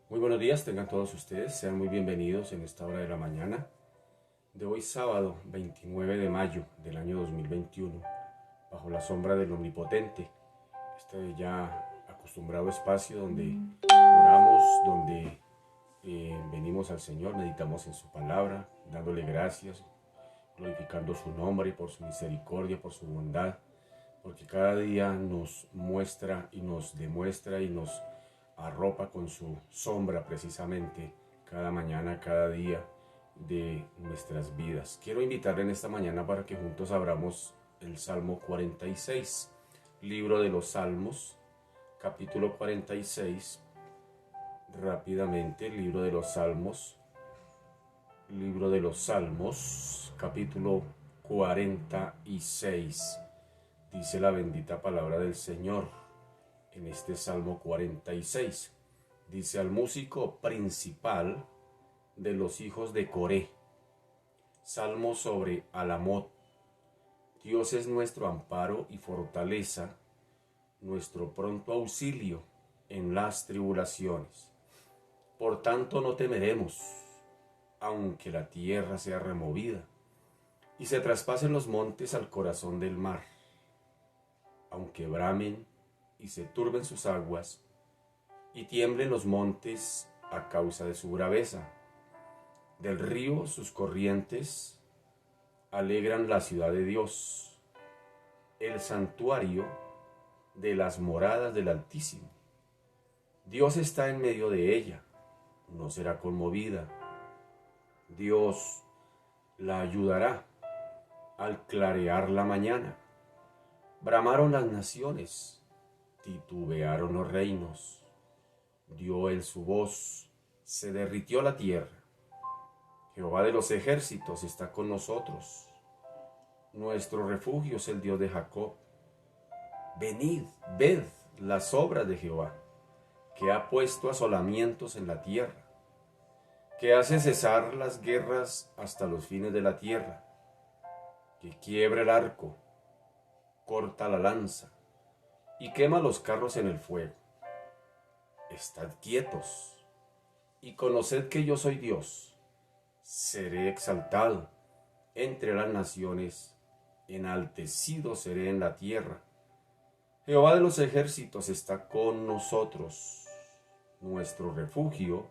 Muy buenos días, tengan todos ustedes, sean muy bienvenidos en esta hora de la mañana de hoy sábado 29 de mayo del año 2021, bajo la sombra del Omnipotente, este ya acostumbrado espacio donde oramos, donde venimos al Señor, meditamos en su palabra, dándole gracias, glorificando su nombre por su misericordia, por su bondad, porque cada día nos muestra y nos demuestra y nos arropa con su sombra precisamente cada mañana, cada día de nuestras vidas. Quiero invitarle en esta mañana para que juntos abramos el Salmo 46, libro de los Salmos, capítulo 46, rápidamente, libro de los Salmos, capítulo 46. Dice la bendita palabra del Señor en este Salmo 46. Dice: al músico principal de los hijos de Coré. Salmo sobre Alamot. Dios es nuestro amparo y fortaleza, nuestro pronto auxilio en las tribulaciones. Por tanto no temeremos, aunque la tierra sea removida y se traspasen los montes al corazón del mar, aunque bramen y se turben sus aguas y tiemblen los montes a causa de su braveza. Del río sus corrientes alegran la ciudad de Dios, el santuario de las moradas del Altísimo. Dios está en medio de ella, no será conmovida. Dios la ayudará al clarear la mañana. Bramaron las naciones, titubearon los reinos. Dio él su voz, se derritió la tierra. Jehová de los ejércitos está con nosotros. Nuestro refugio es el Dios de Jacob. Venid, ved las obras de Jehová, que ha puesto asolamientos en la tierra, que hace cesar las guerras hasta los fines de la tierra, que quiebra el arco, corta la lanza y quema los carros en el fuego. Estad quietos y conoced que yo soy Dios. Seré exaltado entre las naciones, enaltecido seré en la tierra. Jehová de los ejércitos está con nosotros. Nuestro refugio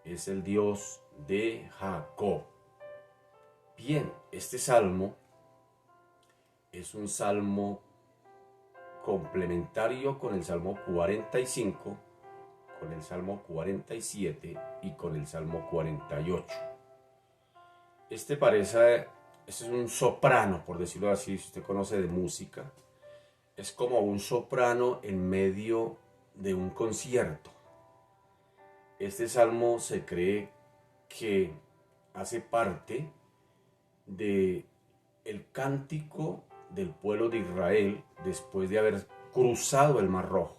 es el Dios de Jacob. Bien, este salmo es un salmo complementario con el Salmo 45, con el Salmo 47 y con el Salmo 48. Este es un soprano, por decirlo así, si usted conoce de música. Es como un soprano en medio de un concierto. Este salmo se cree que hace parte de el cántico del pueblo de Israel después de haber cruzado el Mar Rojo.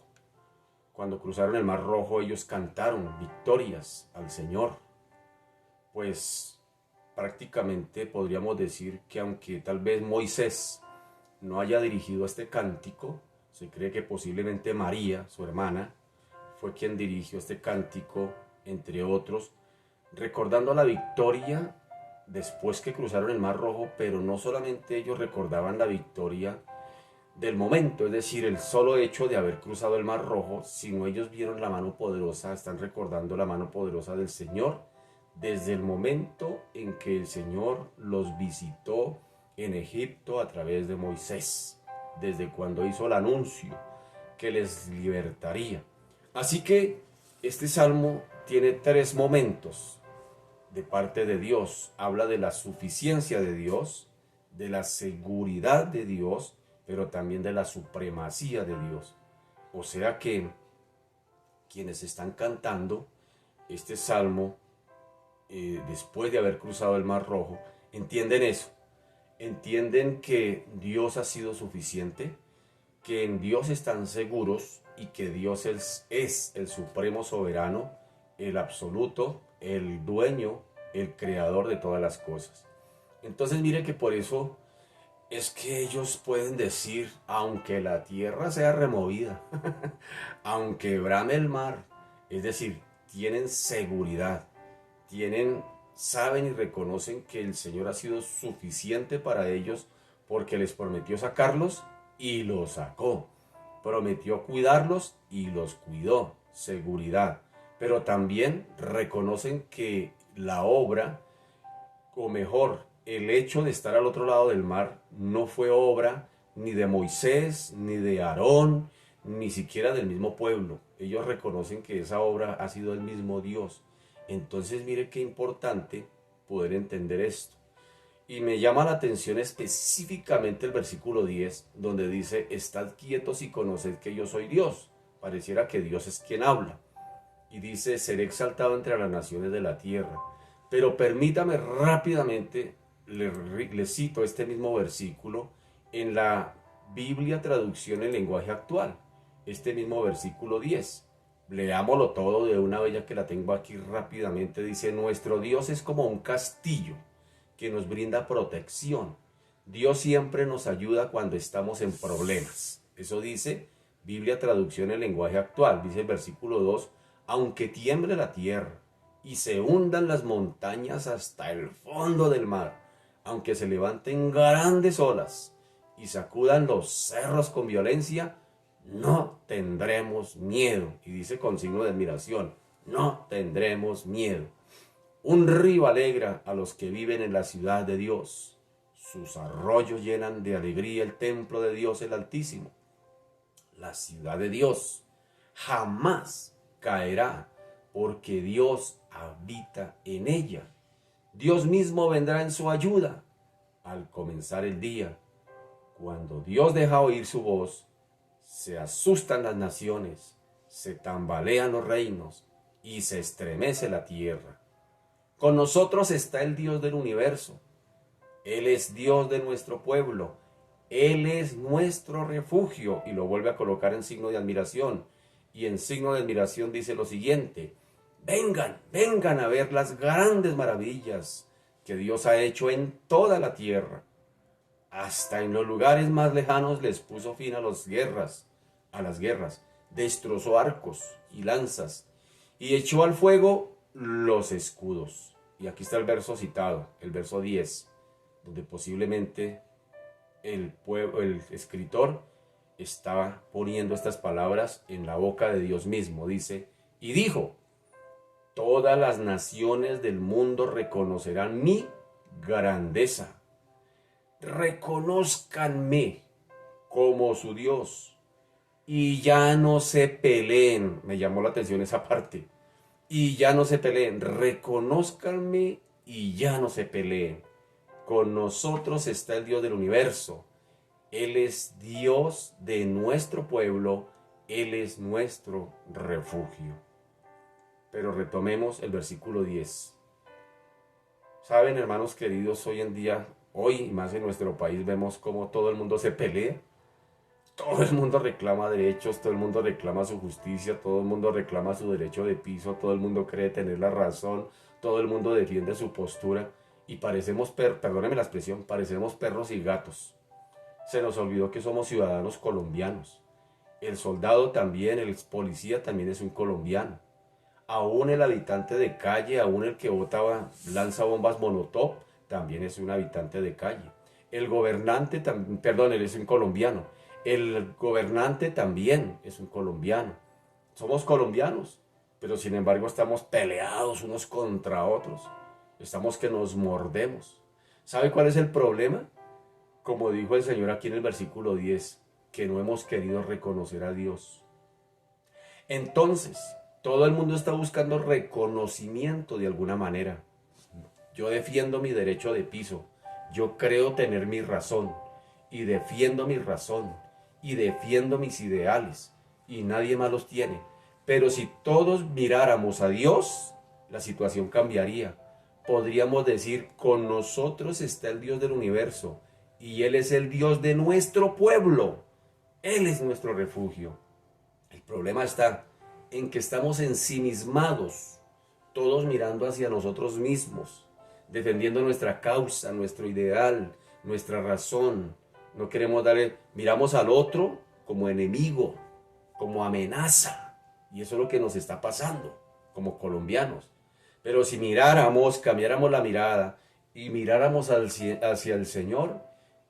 Cuando cruzaron el Mar Rojo, ellos cantaron victorias al Señor. Pues prácticamente podríamos decir que aunque tal vez Moisés no haya dirigido este cántico, se cree que posiblemente María, su hermana, fue quien dirigió este cántico, entre otros, recordando la victoria después que cruzaron el Mar Rojo, pero no solamente ellos recordaban la victoria del momento, es decir, el solo hecho de haber cruzado el Mar Rojo, sino ellos vieron la mano poderosa, están recordando la mano poderosa del Señor desde el momento en que el Señor los visitó en Egipto a través de Moisés, desde cuando hizo el anuncio que les libertaría. Así que este salmo tiene tres momentos de parte de Dios. Habla de la suficiencia de Dios, de la seguridad de Dios, pero también de la supremacía de Dios. O sea que quienes están cantando este salmo después de haber cruzado el Mar Rojo, entienden eso. Entienden que Dios ha sido suficiente, que en Dios están seguros y que Dios es el supremo soberano, el absoluto, el dueño, el creador de todas las cosas. Entonces mire que por eso es que ellos pueden decir, aunque la tierra sea removida, aunque brame el mar, es decir, tienen seguridad, saben y reconocen que el Señor ha sido suficiente para ellos porque les prometió sacarlos y los sacó. Prometió cuidarlos y los cuidó. Seguridad. Pero también reconocen que la obra, o mejor, el hecho de estar al otro lado del mar, no fue obra ni de Moisés, ni de Aarón, ni siquiera del mismo pueblo. Ellos reconocen que esa obra ha sido el mismo Dios. Entonces mire qué importante poder entender esto. Y me llama la atención específicamente el versículo 10, donde dice, estad quietos y conoced que yo soy Dios. Pareciera que Dios es quien habla. Y dice, seré exaltado entre las naciones de la tierra. Pero permítame rápidamente, le cito este mismo versículo en la Biblia traducción en lenguaje actual. Este mismo versículo 10. Leámoslo todo de una vez ya que la tengo aquí rápidamente. Dice, nuestro Dios es como un castillo que nos brinda protección. Dios siempre nos ayuda cuando estamos en problemas. Eso dice Biblia traducción en lenguaje actual. Dice el versículo 2, aunque tiemble la tierra y se hundan las montañas hasta el fondo del mar, aunque se levanten grandes olas y sacudan los cerros con violencia, no tendremos miedo. Y dice con signo de admiración, no tendremos miedo. Un río alegra a los que viven en la ciudad de Dios. Sus arroyos llenan de alegría el templo de Dios el Altísimo. La ciudad de Dios jamás caerá, porque Dios habita en ella. Dios mismo vendrá en su ayuda al comenzar el día. Cuando Dios deja oír su voz, se asustan las naciones, se tambalean los reinos y se estremece la tierra. Con nosotros está el Dios del universo. Él es Dios de nuestro pueblo. Él es nuestro refugio. Y lo vuelve a colocar en signo de admiración. Y en signo de admiración dice lo siguiente. Vengan, vengan a ver las grandes maravillas que Dios ha hecho en toda la tierra. Hasta en los lugares más lejanos les puso fin a las guerras. Destrozó arcos y lanzas. Y echó al fuego los escudos. Y aquí está el verso citado, el verso 10, donde posiblemente el escritor estaba poniendo estas palabras en la boca de Dios mismo. Dice, y dijo, todas las naciones del mundo reconocerán mi grandeza. Reconózcanme como su Dios y ya no se peleen. Me llamó la atención esa parte. Y ya no se peleen, reconózcanme y ya no se peleen. Con nosotros está el Dios del universo. Él es Dios de nuestro pueblo, Él es nuestro refugio. Pero retomemos el versículo 10. Saben, hermanos queridos, hoy y más en nuestro país, vemos cómo todo el mundo se pelea. Todo el mundo reclama derechos, todo el mundo reclama su justicia, todo el mundo reclama su derecho de piso, todo el mundo cree tener la razón, todo el mundo defiende su postura y parecemos, perdónenme la expresión, parecemos perros y gatos. Se nos olvidó que somos ciudadanos colombianos. El soldado también, el policía también es un colombiano. Aún el habitante de calle, aún el que lanza bombas molotov, también es un habitante de calle. El gobernante, él es un colombiano. El gobernante también es un colombiano. Somos colombianos, pero sin embargo estamos peleados unos contra otros. Estamos que nos mordemos. ¿Sabe cuál es el problema? Como dijo el Señor aquí en el versículo 10, que no hemos querido reconocer a Dios. Entonces, todo el mundo está buscando reconocimiento de alguna manera. Yo defiendo mi derecho de piso. Yo creo tener mi razón. Y defiendo mi razón. Y defiendo mis ideales. Y nadie más los tiene. Pero si todos miráramos a Dios, la situación cambiaría. Podríamos decir, con nosotros está el Dios del universo. Y Él es el Dios de nuestro pueblo. Él es nuestro refugio. El problema está en que estamos ensimismados, todos mirando hacia nosotros mismos, defendiendo nuestra causa, nuestro ideal, nuestra razón. No queremos miramos al otro como enemigo, como amenaza. Y eso es lo que nos está pasando. como colombianos. Pero si miráramos, cambiáramos la mirada y miráramos hacia el Señor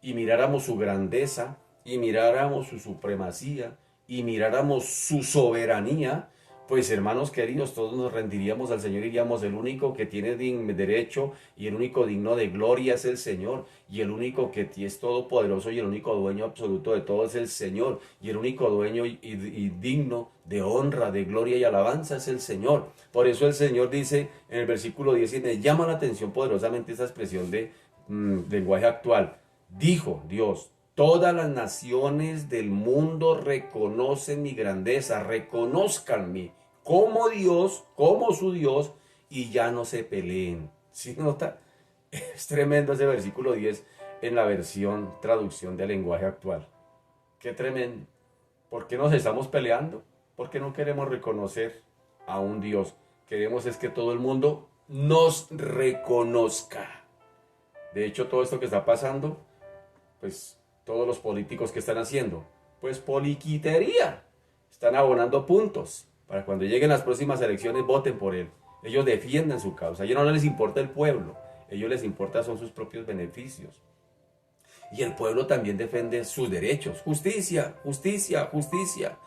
y miráramos su grandeza y miráramos su supremacía y miráramos su soberanía, pues hermanos queridos, todos nos rendiríamos al Señor y diríamos, el único que tiene derecho y el único digno de gloria es el Señor, y el único que es todopoderoso y el único dueño absoluto de todo es el Señor, y el único dueño y digno de honra, de gloria y alabanza es el Señor. Por eso el Señor dice en el versículo 10, y me llama la atención poderosamente esta expresión de lenguaje actual. Dijo Dios: todas las naciones del mundo reconocen mi grandeza, reconózcanme como Dios, como su Dios, y ya no se peleen. ¿Sí nota? Es tremendo ese versículo 10 en la versión traducción del lenguaje actual. Qué tremendo. ¿Por qué nos estamos peleando? ¿Por qué no queremos reconocer a un Dios? Queremos es que todo el mundo nos reconozca. De hecho, todo esto que está pasando, pues todos los políticos que están haciendo, pues poliquitería. Están abonando puntos para cuando lleguen las próximas elecciones voten por él. Ellos defienden su causa. A ellos no les importa el pueblo. A ellos les importa son sus propios beneficios. Y el pueblo también defiende sus derechos. Justicia, justicia, justicia.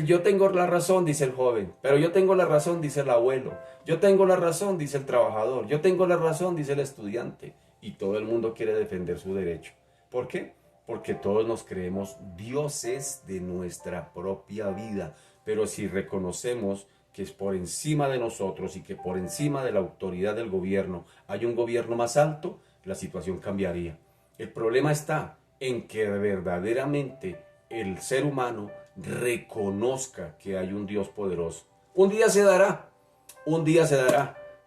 Yo tengo la razón, dice el joven, pero yo tengo la razón, dice el abuelo. Yo tengo la razón, dice el trabajador. Yo tengo la razón, dice el estudiante. Y todo el mundo quiere defender su derecho. ¿Por qué? Porque todos nos creemos dioses de nuestra propia vida. Pero si reconocemos que es por encima de nosotros y que por encima de la autoridad del gobierno hay un gobierno más alto, la situación cambiaría. El problema está en que verdaderamente el ser humano reconozca que hay un Dios poderoso. Un día se dará,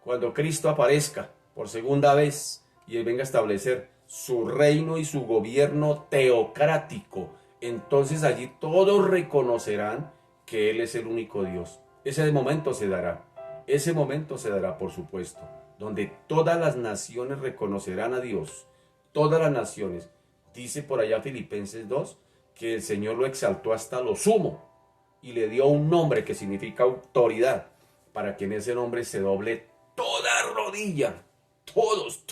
cuando Cristo aparezca por segunda vez y Él venga a establecer su reino y su gobierno teocrático. Entonces allí todos reconocerán que Él es el único Dios. Ese momento se dará, por supuesto, donde todas las naciones reconocerán a Dios, todas las naciones. Dice por allá Filipenses 2, que el Señor lo exaltó hasta lo sumo y le dio un nombre que significa autoridad, para que en ese nombre se doble toda rodilla,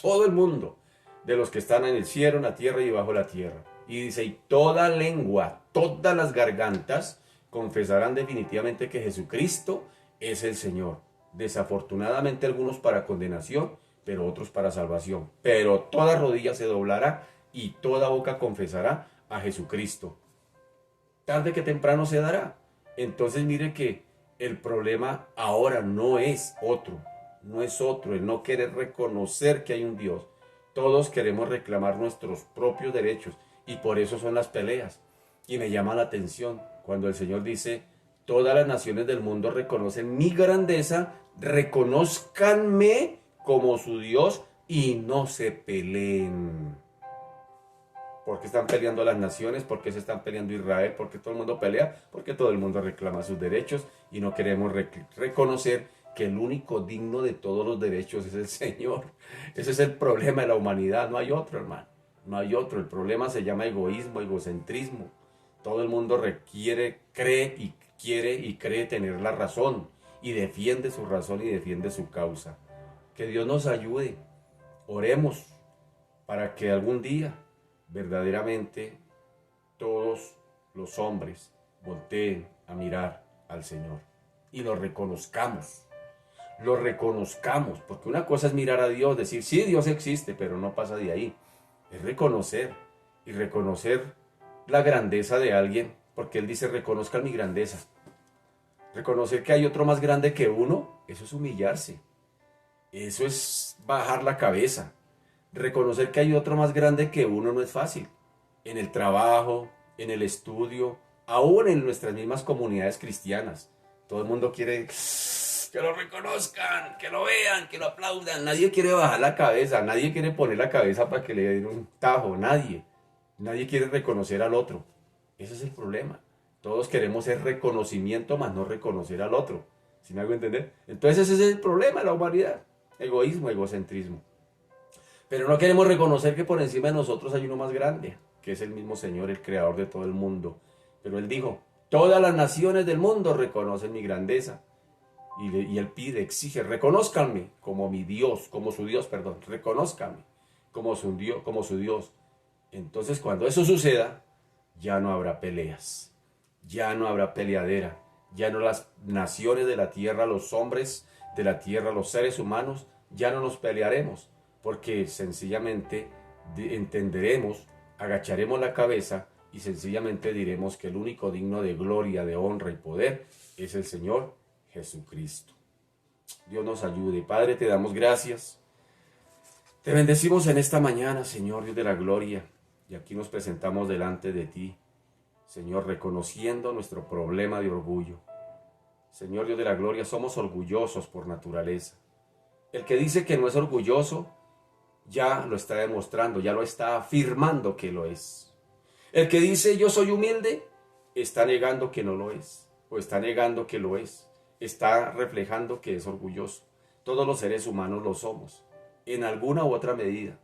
todo el mundo, de los que están en el cielo, en la tierra y bajo la tierra. Y dice, y toda lengua, todas las gargantas confesarán definitivamente que Jesucristo es el Señor. Desafortunadamente algunos para condenación, pero otros para salvación. Pero toda rodilla se doblará y toda boca confesará a Jesucristo. Tarde que temprano se dará. Entonces mire que el problema ahora no es otro, el no querer reconocer que hay un Dios. Todos queremos reclamar nuestros propios derechos y por eso son las peleas. Y me llama la atención cuando el Señor dice, todas las naciones del mundo reconocen mi grandeza, reconózcanme como su Dios y no se peleen. ¿Por qué están peleando las naciones? ¿Por qué se están peleando Israel? ¿Por qué todo el mundo pelea? Porque todo el mundo reclama sus derechos y no queremos reconocer que el único digno de todos los derechos es el Señor. Ese es el problema de la humanidad, no hay otro, hermano. No hay otro. El problema se llama egoísmo, egocentrismo. Todo el mundo cree y cree tener la razón y defiende su razón y defiende su causa. Que Dios nos ayude. Oremos para que algún día verdaderamente todos los hombres volteen a mirar al Señor y lo reconozcamos, porque una cosa es mirar a Dios, decir, sí, Dios existe, pero no pasa de ahí. Es reconocer y reconocer la grandeza de alguien, porque Él dice, reconozcan mi grandeza. Reconocer que hay otro más grande que uno, eso es humillarse, eso es bajar la cabeza. Reconocer que hay otro más grande que uno no es fácil. En el trabajo, en el estudio, aún en nuestras mismas comunidades cristianas. Todo el mundo quiere que lo reconozcan, que lo vean, que lo aplaudan. Nadie quiere bajar la cabeza, nadie quiere poner la cabeza para que le den un tajo, nadie. Nadie quiere reconocer al otro. Ese es el problema. Todos queremos el reconocimiento, más no reconocer al otro. ¿Sí me hago entender? Entonces ese es el problema de la humanidad. Egoísmo, egocentrismo. Pero no queremos reconocer que por encima de nosotros hay uno más grande, que es el mismo Señor, el creador de todo el mundo. Pero Él dijo, todas las naciones del mundo reconocen mi grandeza. Y él pide, exige, reconózcanme como mi Dios, como su Dios, perdón, reconózcanme como su Dios. Entonces cuando eso suceda, ya no habrá peleas, ya no habrá peleadera, ya no las naciones de la tierra, los hombres de la tierra, los seres humanos, ya no nos pelearemos, porque sencillamente entenderemos, agacharemos la cabeza y sencillamente diremos que el único digno de gloria, de honra y poder es el Señor Jesucristo. Dios nos ayude. Padre, te damos gracias. Te bendecimos en esta mañana, Señor Dios de la gloria, y aquí nos presentamos delante de ti, Señor, reconociendo nuestro problema de orgullo. Señor Dios de la gloria, somos orgullosos por naturaleza. El que dice que no es orgulloso, ya lo está demostrando, ya lo está afirmando que lo es. El que dice yo soy humilde, está negando que no lo es, o está negando que lo es, está reflejando que es orgulloso. Todos los seres humanos lo somos, en alguna u otra medida.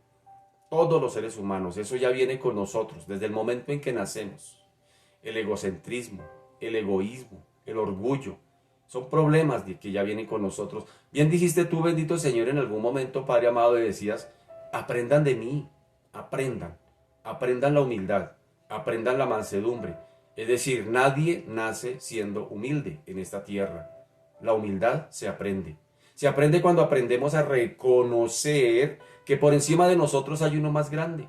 Todos los seres humanos, eso ya viene con nosotros, desde el momento en que nacemos. El egocentrismo, el egoísmo, el orgullo, son problemas que ya vienen con nosotros. Bien dijiste tú, bendito Señor, en algún momento, Padre amado, y decías, aprendan de mí, aprendan la humildad, aprendan la mansedumbre. Es decir, nadie nace siendo humilde en esta tierra. La humildad se aprende. Se aprende cuando aprendemos a reconocer que por encima de nosotros hay uno más grande,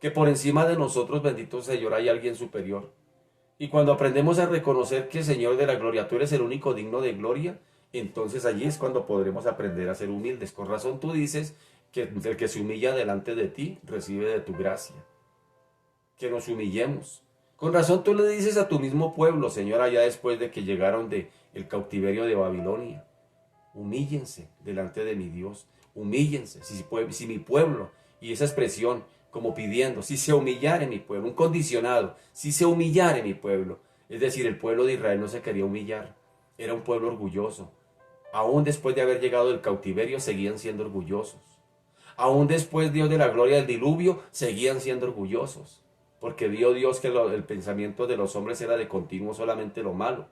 que por encima de nosotros, bendito Señor, hay alguien superior. Y cuando aprendemos a reconocer que, Señor de la gloria, tú eres el único digno de gloria, entonces allí es cuando podremos aprender a ser humildes. Con razón tú dices que el que se humilla delante de ti recibe de tu gracia. Que nos humillemos. Con razón tú le dices a tu mismo pueblo, Señor, allá después de que llegaron del cautiverio de Babilonia, humíllense delante de mi Dios, humíllense, si mi pueblo, y esa expresión como pidiendo, si se humillare mi pueblo, un condicionado, si se humillare mi pueblo, es decir, el pueblo de Israel no se quería humillar, era un pueblo orgulloso, aún después de haber llegado del cautiverio seguían siendo orgullosos, aún después Dios de la gloria del diluvio seguían siendo orgullosos, porque vio Dios que el pensamiento de los hombres era de continuo solamente lo malo.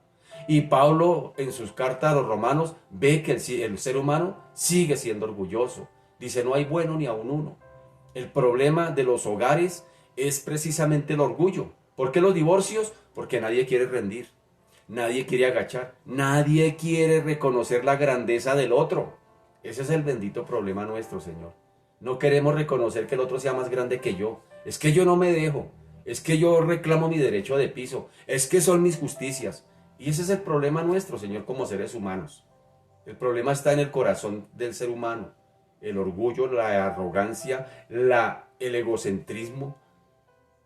Y Pablo en sus cartas a los romanos ve que el ser humano sigue siendo orgulloso. Dice, no hay bueno ni aun uno. El problema de los hogares es precisamente el orgullo. ¿Por qué los divorcios? Porque nadie quiere rendir, nadie quiere agachar, nadie quiere reconocer la grandeza del otro. Ese es el bendito problema nuestro, Señor. No queremos reconocer que el otro sea más grande que yo. Es que yo no me dejo, es que yo reclamo mi derecho de piso, es que son mis justicias. Y ese es el problema nuestro, Señor, como seres humanos. El problema está en el corazón del ser humano. El orgullo, la arrogancia, el egocentrismo,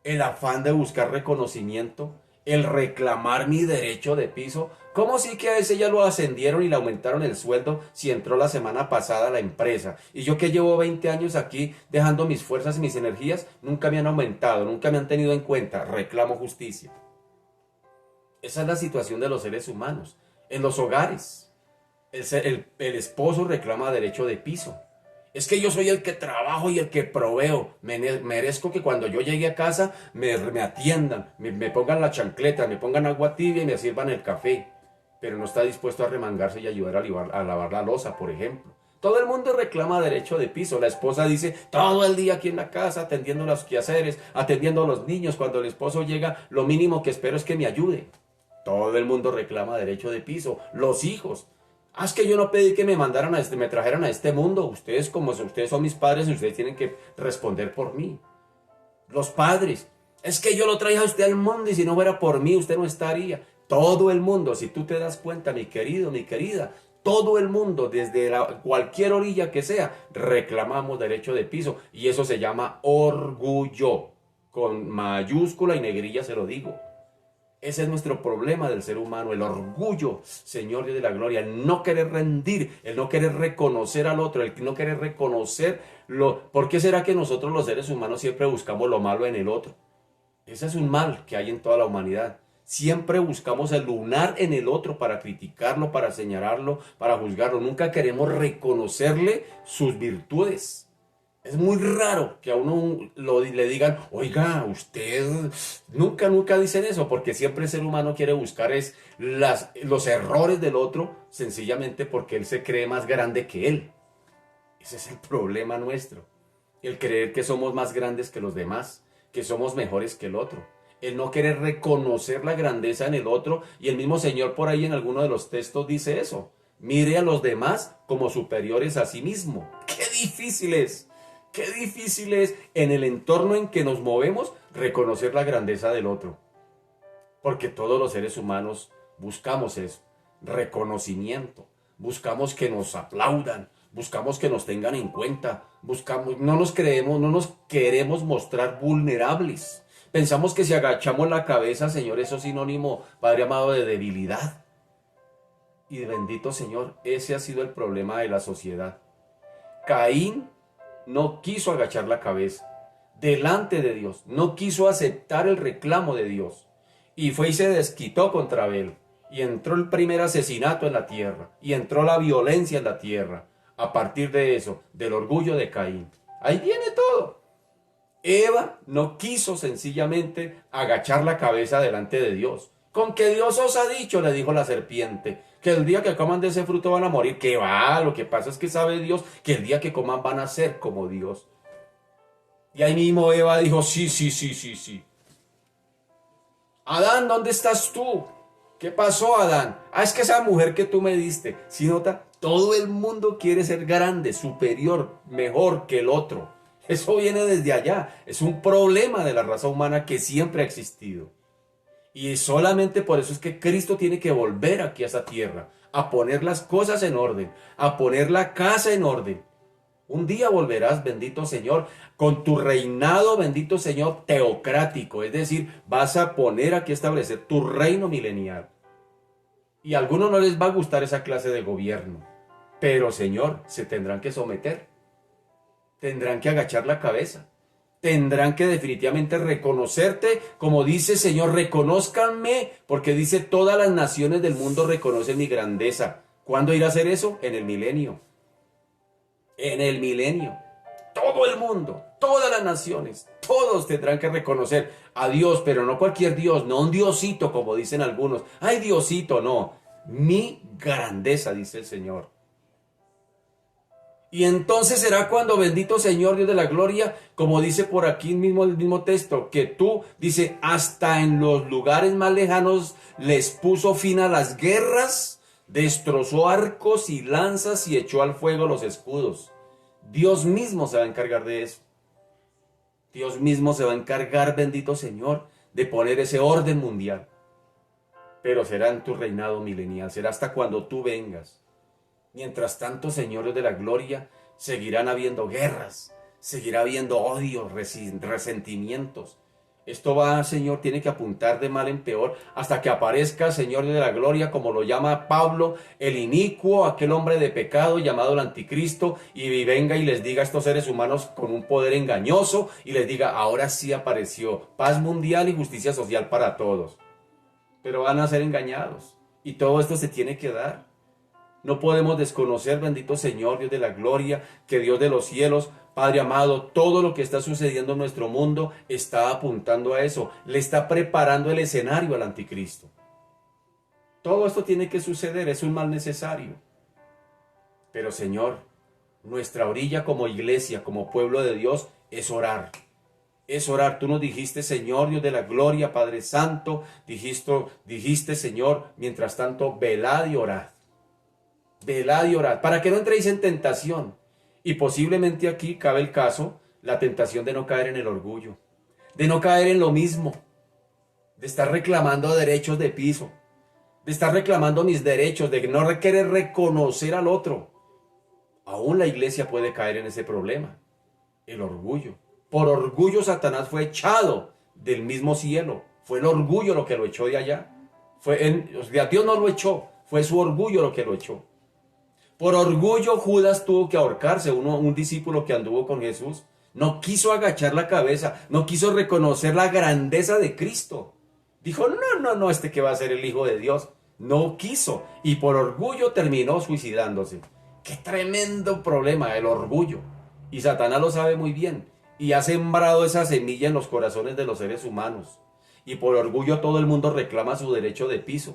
el afán de buscar reconocimiento, el reclamar mi derecho de piso. ¿Cómo sí que a ese ya lo ascendieron y le aumentaron el sueldo si entró la semana pasada a la empresa? Y yo que llevo 20 años aquí dejando mis fuerzas y mis energías, nunca me han aumentado, nunca me han tenido en cuenta. Reclamo justicia. Esa es la situación de los seres humanos. En los hogares, el esposo reclama derecho de piso. Es que yo soy el que trabajo y el que proveo. Merezco que cuando yo llegue a casa me atiendan, me pongan la chancleta, me pongan agua tibia y me sirvan el café. Pero no está dispuesto a remangarse y ayudar a lavar la loza, por ejemplo. Todo el mundo reclama derecho de piso. La esposa dice, todo el día aquí en la casa, atendiendo los quehaceres, atendiendo a los niños. Cuando el esposo llega, lo mínimo que espero es que me ayude. Todo el mundo reclama derecho de piso. Los hijos. Es que yo no pedí que me mandaran me trajeran a este mundo. Ustedes son mis padres y ustedes tienen que responder por mí. Los padres. Es que yo lo traje a usted al mundo y si no fuera por mí usted no estaría. Todo el mundo, si tú te das cuenta, mi querido, mi querida, todo el mundo, desde cualquier orilla que sea, reclamamos derecho de piso. Y eso se llama orgullo. Con mayúscula y negrilla se lo digo. Ese es nuestro problema del ser humano, el orgullo, Señor Dios de la gloria, el no querer rendir, el no querer reconocer al otro, el no querer reconocerlo. ¿Por qué será que nosotros los seres humanos siempre buscamos lo malo en el otro? Ese es un mal que hay en toda la humanidad. Siempre buscamos el lunar en el otro para criticarlo, para señalarlo, para juzgarlo. Nunca queremos reconocerle sus virtudes. Es muy raro que a uno le digan, oiga, usted nunca dicen eso, porque siempre el ser humano quiere buscar los errores del otro, sencillamente porque él se cree más grande que él. Ese es el problema nuestro. El creer que somos más grandes que los demás, que somos mejores que el otro. El no querer reconocer la grandeza en el otro. Y el mismo Señor por ahí en alguno de los textos dice eso. Mire a los demás como superiores a sí mismo. ¡Qué difícil es! ¡Qué difícil es en el entorno en que nos movemos reconocer la grandeza del otro! Porque todos los seres humanos buscamos eso, reconocimiento, buscamos que nos aplaudan, buscamos que nos tengan en cuenta, buscamos, no nos queremos mostrar vulnerables. Pensamos que si agachamos la cabeza, Señor, eso es sinónimo, Padre amado, de debilidad. Y bendito Señor, ese ha sido el problema de la sociedad. Caín no quiso agachar la cabeza delante de Dios, no quiso aceptar el reclamo de Dios. Y fue y se desquitó contra Abel. Y entró el primer asesinato en la tierra. Y entró la violencia en la tierra. A partir de eso, del orgullo de Caín. Ahí viene todo. Eva no quiso sencillamente agachar la cabeza delante de Dios. Con que Dios os ha dicho, le dijo la serpiente, que el día que coman de ese fruto van a morir. Que va, lo que pasa es que sabe Dios que el día que coman van a ser como Dios. Y ahí mismo Eva dijo, sí. Adán, ¿dónde estás tú? ¿Qué pasó, Adán? Ah, es que esa mujer que tú me diste, si nota, todo el mundo quiere ser grande, superior, mejor que el otro. Eso viene desde allá. Es un problema de la raza humana que siempre ha existido. Y solamente por eso es que Cristo tiene que volver aquí a esa tierra, a poner las cosas en orden, a poner la casa en orden. Un día volverás, bendito Señor, con tu reinado, bendito Señor, teocrático. Es decir, vas a poner aquí a establecer tu reino milenial. Y a algunos no les va a gustar esa clase de gobierno. Pero, Señor, se tendrán que someter. Tendrán que agachar la cabeza. Tendrán que definitivamente reconocerte, como dice Señor, reconózcanme, porque dice todas las naciones del mundo reconocen mi grandeza. ¿Cuándo irá a hacer eso? En el milenio. En el milenio. Todo el mundo, todas las naciones, todos tendrán que reconocer a Dios, pero no cualquier Dios, no un Diosito como dicen algunos. Ay, Diosito, no. Mi grandeza, dice el Señor. Y entonces será cuando, bendito Señor, Dios de la gloria, como dice por aquí mismo el mismo texto, que tú, dice, hasta en los lugares más lejanos les puso fin a las guerras, destrozó arcos y lanzas y echó al fuego los escudos. Dios mismo se va a encargar de eso. Dios mismo se va a encargar, bendito Señor, de poner ese orden mundial. Pero será en tu reinado milenial, será hasta cuando tú vengas. Mientras tanto, señores de la gloria, seguirán habiendo guerras, seguirá habiendo odio, resentimientos. Esto va, Señor, tiene que apuntar de mal en peor hasta que aparezca, Señor de la gloria, como lo llama Pablo, el inicuo, aquel hombre de pecado llamado el anticristo, y venga y les diga a estos seres humanos con un poder engañoso, y les diga, ahora sí apareció paz mundial y justicia social para todos. Pero van a ser engañados, y todo esto se tiene que dar. No podemos desconocer, bendito Señor, Dios de la gloria, que Dios de los cielos, Padre amado, todo lo que está sucediendo en nuestro mundo está apuntando a eso. Le está preparando el escenario al anticristo. Todo esto tiene que suceder, es un mal necesario. Pero Señor, nuestra orilla como iglesia, como pueblo de Dios, es orar. Es orar. Tú nos dijiste, Señor, Dios de la gloria, Padre Santo, dijiste, Señor, mientras tanto, velad y orad. Velad y orad, para que no entréis en tentación. Y posiblemente aquí cabe el caso, la tentación de no caer en el orgullo, de no caer en lo mismo, de estar reclamando derechos de piso, de estar reclamando mis derechos, de no querer reconocer al otro. Aún la iglesia puede caer en ese problema, el orgullo. Por orgullo Satanás fue echado del mismo cielo. Fue el orgullo lo que lo echó de allá. Dios no lo echó, fue su orgullo lo que lo echó. Por orgullo Judas tuvo que ahorcarse, un discípulo que anduvo con Jesús. No quiso agachar la cabeza, no quiso reconocer la grandeza de Cristo. Dijo, no, este que va a ser el Hijo de Dios. No quiso y por orgullo terminó suicidándose. Qué tremendo problema el orgullo. Y Satanás lo sabe muy bien. Y ha sembrado esa semilla en los corazones de los seres humanos. Y por orgullo todo el mundo reclama su derecho de piso.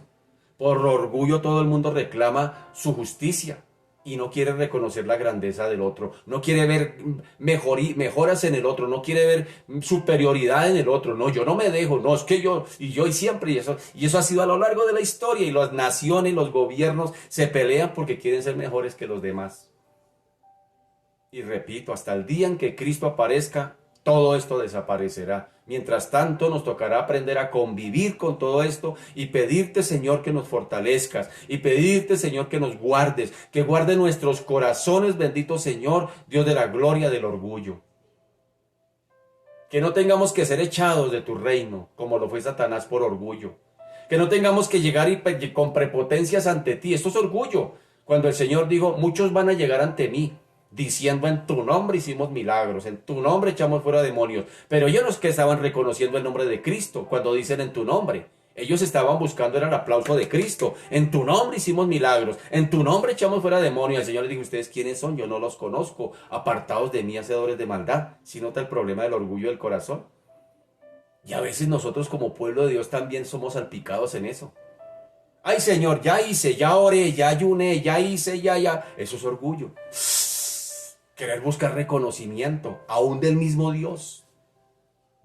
Por orgullo todo el mundo reclama su justicia. Y no quiere reconocer la grandeza del otro. No quiere ver mejoras en el otro. No quiere ver superioridad en el otro. No, yo no me dejo. No, es que yo y siempre. Y eso ha sido a lo largo de la historia. Y las naciones, los gobiernos se pelean porque quieren ser mejores que los demás. Y repito, hasta el día en que Cristo aparezca, todo esto desaparecerá. Mientras tanto, nos tocará aprender a convivir con todo esto y pedirte, Señor, que nos fortalezcas y pedirte, Señor, que nos guardes, que guarde nuestros corazones, bendito Señor, Dios de la gloria, del orgullo. Que no tengamos que ser echados de tu reino, como lo fue Satanás por orgullo. Que no tengamos que llegar con prepotencias ante ti. Esto es orgullo. Cuando el Señor dijo, muchos van a llegar ante mí, diciendo en tu nombre hicimos milagros, en tu nombre echamos fuera demonios. Pero ellos los que estaban reconociendo el nombre de Cristo cuando dicen en tu nombre. Ellos estaban buscando era el aplauso de Cristo. En tu nombre hicimos milagros, en tu nombre echamos fuera demonios. El Señor les dijo, ¿ustedes quiénes son? Yo no los conozco. Apartados de mí, hacedores de maldad. ¿Sí nota el problema del orgullo del corazón? Y a veces nosotros como pueblo de Dios también somos salpicados en eso. Ay, Señor, ya hice, ya oré, ya ayuné, ya hice, ya. Eso es orgullo. Querer buscar reconocimiento, aún del mismo Dios.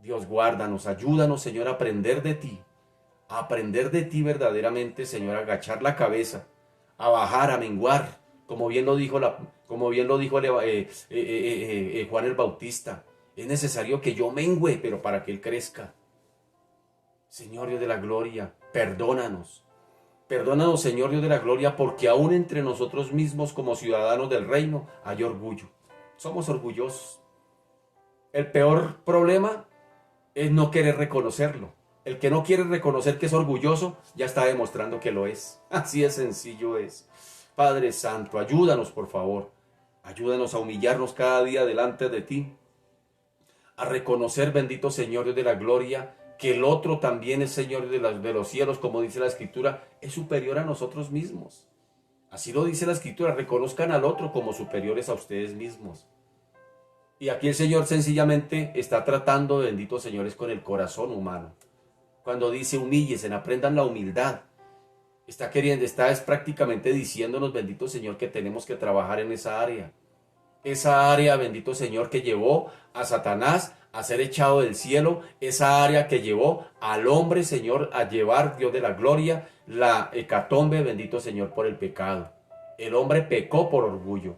Dios, guárdanos, ayúdanos, Señor, a aprender de ti. A aprender de ti verdaderamente, Señor, a agachar la cabeza, a bajar, a menguar, como bien lo dijo, Juan el Bautista. Es necesario que yo mengüe, pero para que Él crezca. Señor Dios de la gloria, perdónanos. Perdónanos, Señor Dios de la gloria, porque aún entre nosotros mismos como ciudadanos del reino hay orgullo. Somos orgullosos. El peor problema es no querer reconocerlo. El que no quiere reconocer que es orgulloso ya está demostrando que lo es. Así de sencillo es. Padre Santo, ayúdanos por favor. Ayúdanos a humillarnos cada día delante de ti. A reconocer, bendito Señor Dios de la gloria, que el otro también es Señor de los cielos, como dice la Escritura, es superior a nosotros mismos. Así lo dice la Escritura, reconozcan al otro como superiores a ustedes mismos. Y aquí el Señor sencillamente está tratando, benditos señores, con el corazón humano. Cuando dice humíllesen, aprendan la humildad. Es prácticamente diciéndonos, bendito Señor, que tenemos que trabajar en esa área. Esa área, bendito Señor, que llevó a Satanás a ser echado del cielo. Esa área que llevó al hombre, Señor, a llevar, Dios de la gloria, la hecatombe, bendito Señor, por el pecado. El hombre pecó por orgullo.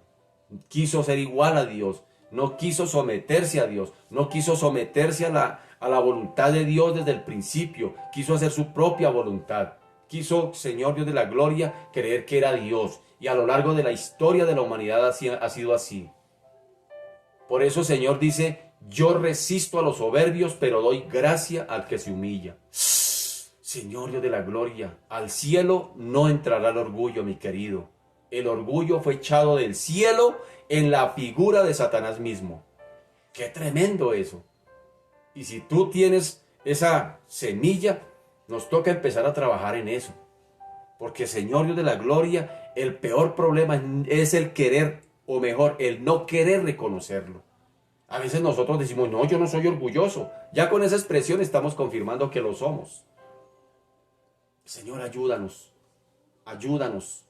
Quiso ser igual a Dios. No quiso someterse a Dios. No quiso someterse a la voluntad de Dios desde el principio. Quiso hacer su propia voluntad. Quiso, Señor Dios de la gloria, creer que era Dios. Y a lo largo de la historia de la humanidad ha sido así. Por eso, Señor dice, yo resisto a los soberbios, pero doy gracia al que se humilla. Señor Dios de la gloria, al cielo no entrará el orgullo, mi querido. El orgullo fue echado del cielo en la figura de Satanás mismo. ¡Qué tremendo eso! Y si tú tienes esa semilla, nos toca empezar a trabajar en eso. Porque, Señor Dios de la gloria, el peor problema es el querer, o mejor, el no querer reconocerlo. A veces nosotros decimos, no, yo no soy orgulloso. Ya con esa expresión estamos confirmando que lo somos. Señor, ayúdanos. Ayúdanos.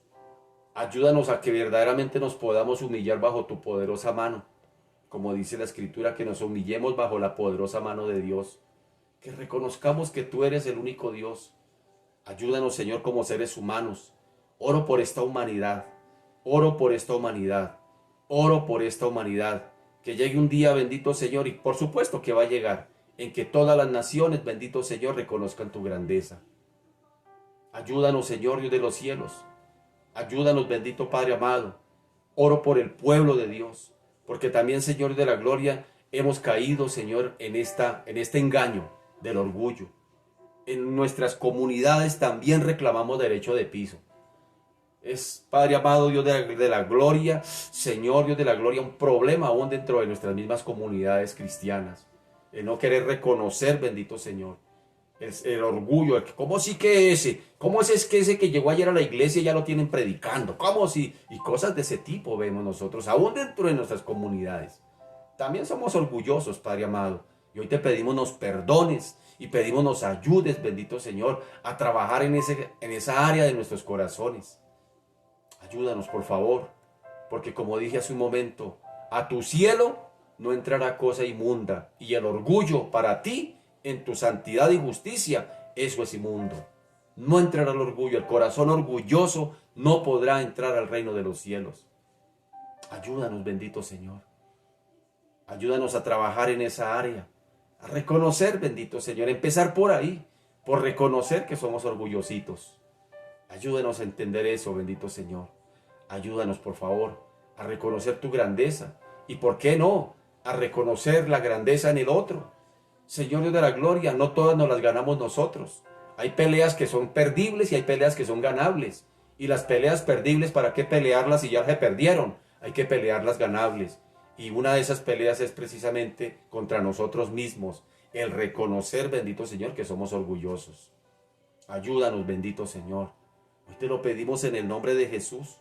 Ayúdanos a que verdaderamente nos podamos humillar bajo tu poderosa mano. Como dice la Escritura, que nos humillemos bajo la poderosa mano de Dios. Que reconozcamos que tú eres el único Dios. Ayúdanos, Señor, como seres humanos. Oro por esta humanidad. Oro por esta humanidad. Oro por esta humanidad. Que llegue un día, bendito Señor, y por supuesto que va a llegar, en que todas las naciones, bendito Señor, reconozcan tu grandeza. Ayúdanos, Señor Dios de los cielos. Ayúdanos, bendito Padre amado. Oro por el pueblo de Dios. Porque también, Señor de la gloria, hemos caído, Señor, en este engaño del orgullo. En nuestras comunidades también reclamamos derecho de piso. Es, Padre amado, Dios de la gloria, Señor Dios de la gloria, un problema aún dentro de nuestras mismas comunidades cristianas. El no querer reconocer, bendito Señor, el orgullo. ¿Cómo sí que ese? ¿Cómo es que ese que llegó ayer a la iglesia ya lo tienen predicando? ¿Cómo sí? Y cosas de ese tipo vemos nosotros, aún dentro de nuestras comunidades. También somos orgullosos, Padre amado. Y hoy te pedimos nos perdones y pedimos nos ayudes, bendito Señor, a trabajar en esa área de nuestros corazones. Ayúdanos, por favor, porque como dije hace un momento, a tu cielo no entrará cosa inmunda, y el orgullo para ti, en tu santidad y justicia, eso es inmundo. No entrará el orgullo, el corazón orgulloso no podrá entrar al reino de los cielos. Ayúdanos, bendito Señor. Ayúdanos a trabajar en esa área, a reconocer, bendito Señor, empezar por ahí, por reconocer que somos orgullositos. Ayúdanos a entender eso, bendito Señor. Ayúdanos, por favor, a reconocer tu grandeza. Y por qué no, a reconocer la grandeza en el otro. Señor Dios de la gloria, no todas nos las ganamos nosotros. Hay peleas que son perdibles y hay peleas que son ganables. Y las peleas perdibles, ¿para qué pelearlas si ya se perdieron? Hay que pelear las ganables. Y una de esas peleas es precisamente contra nosotros mismos. El reconocer, bendito Señor, que somos orgullosos. Ayúdanos, bendito Señor. Hoy te lo pedimos en el nombre de Jesús.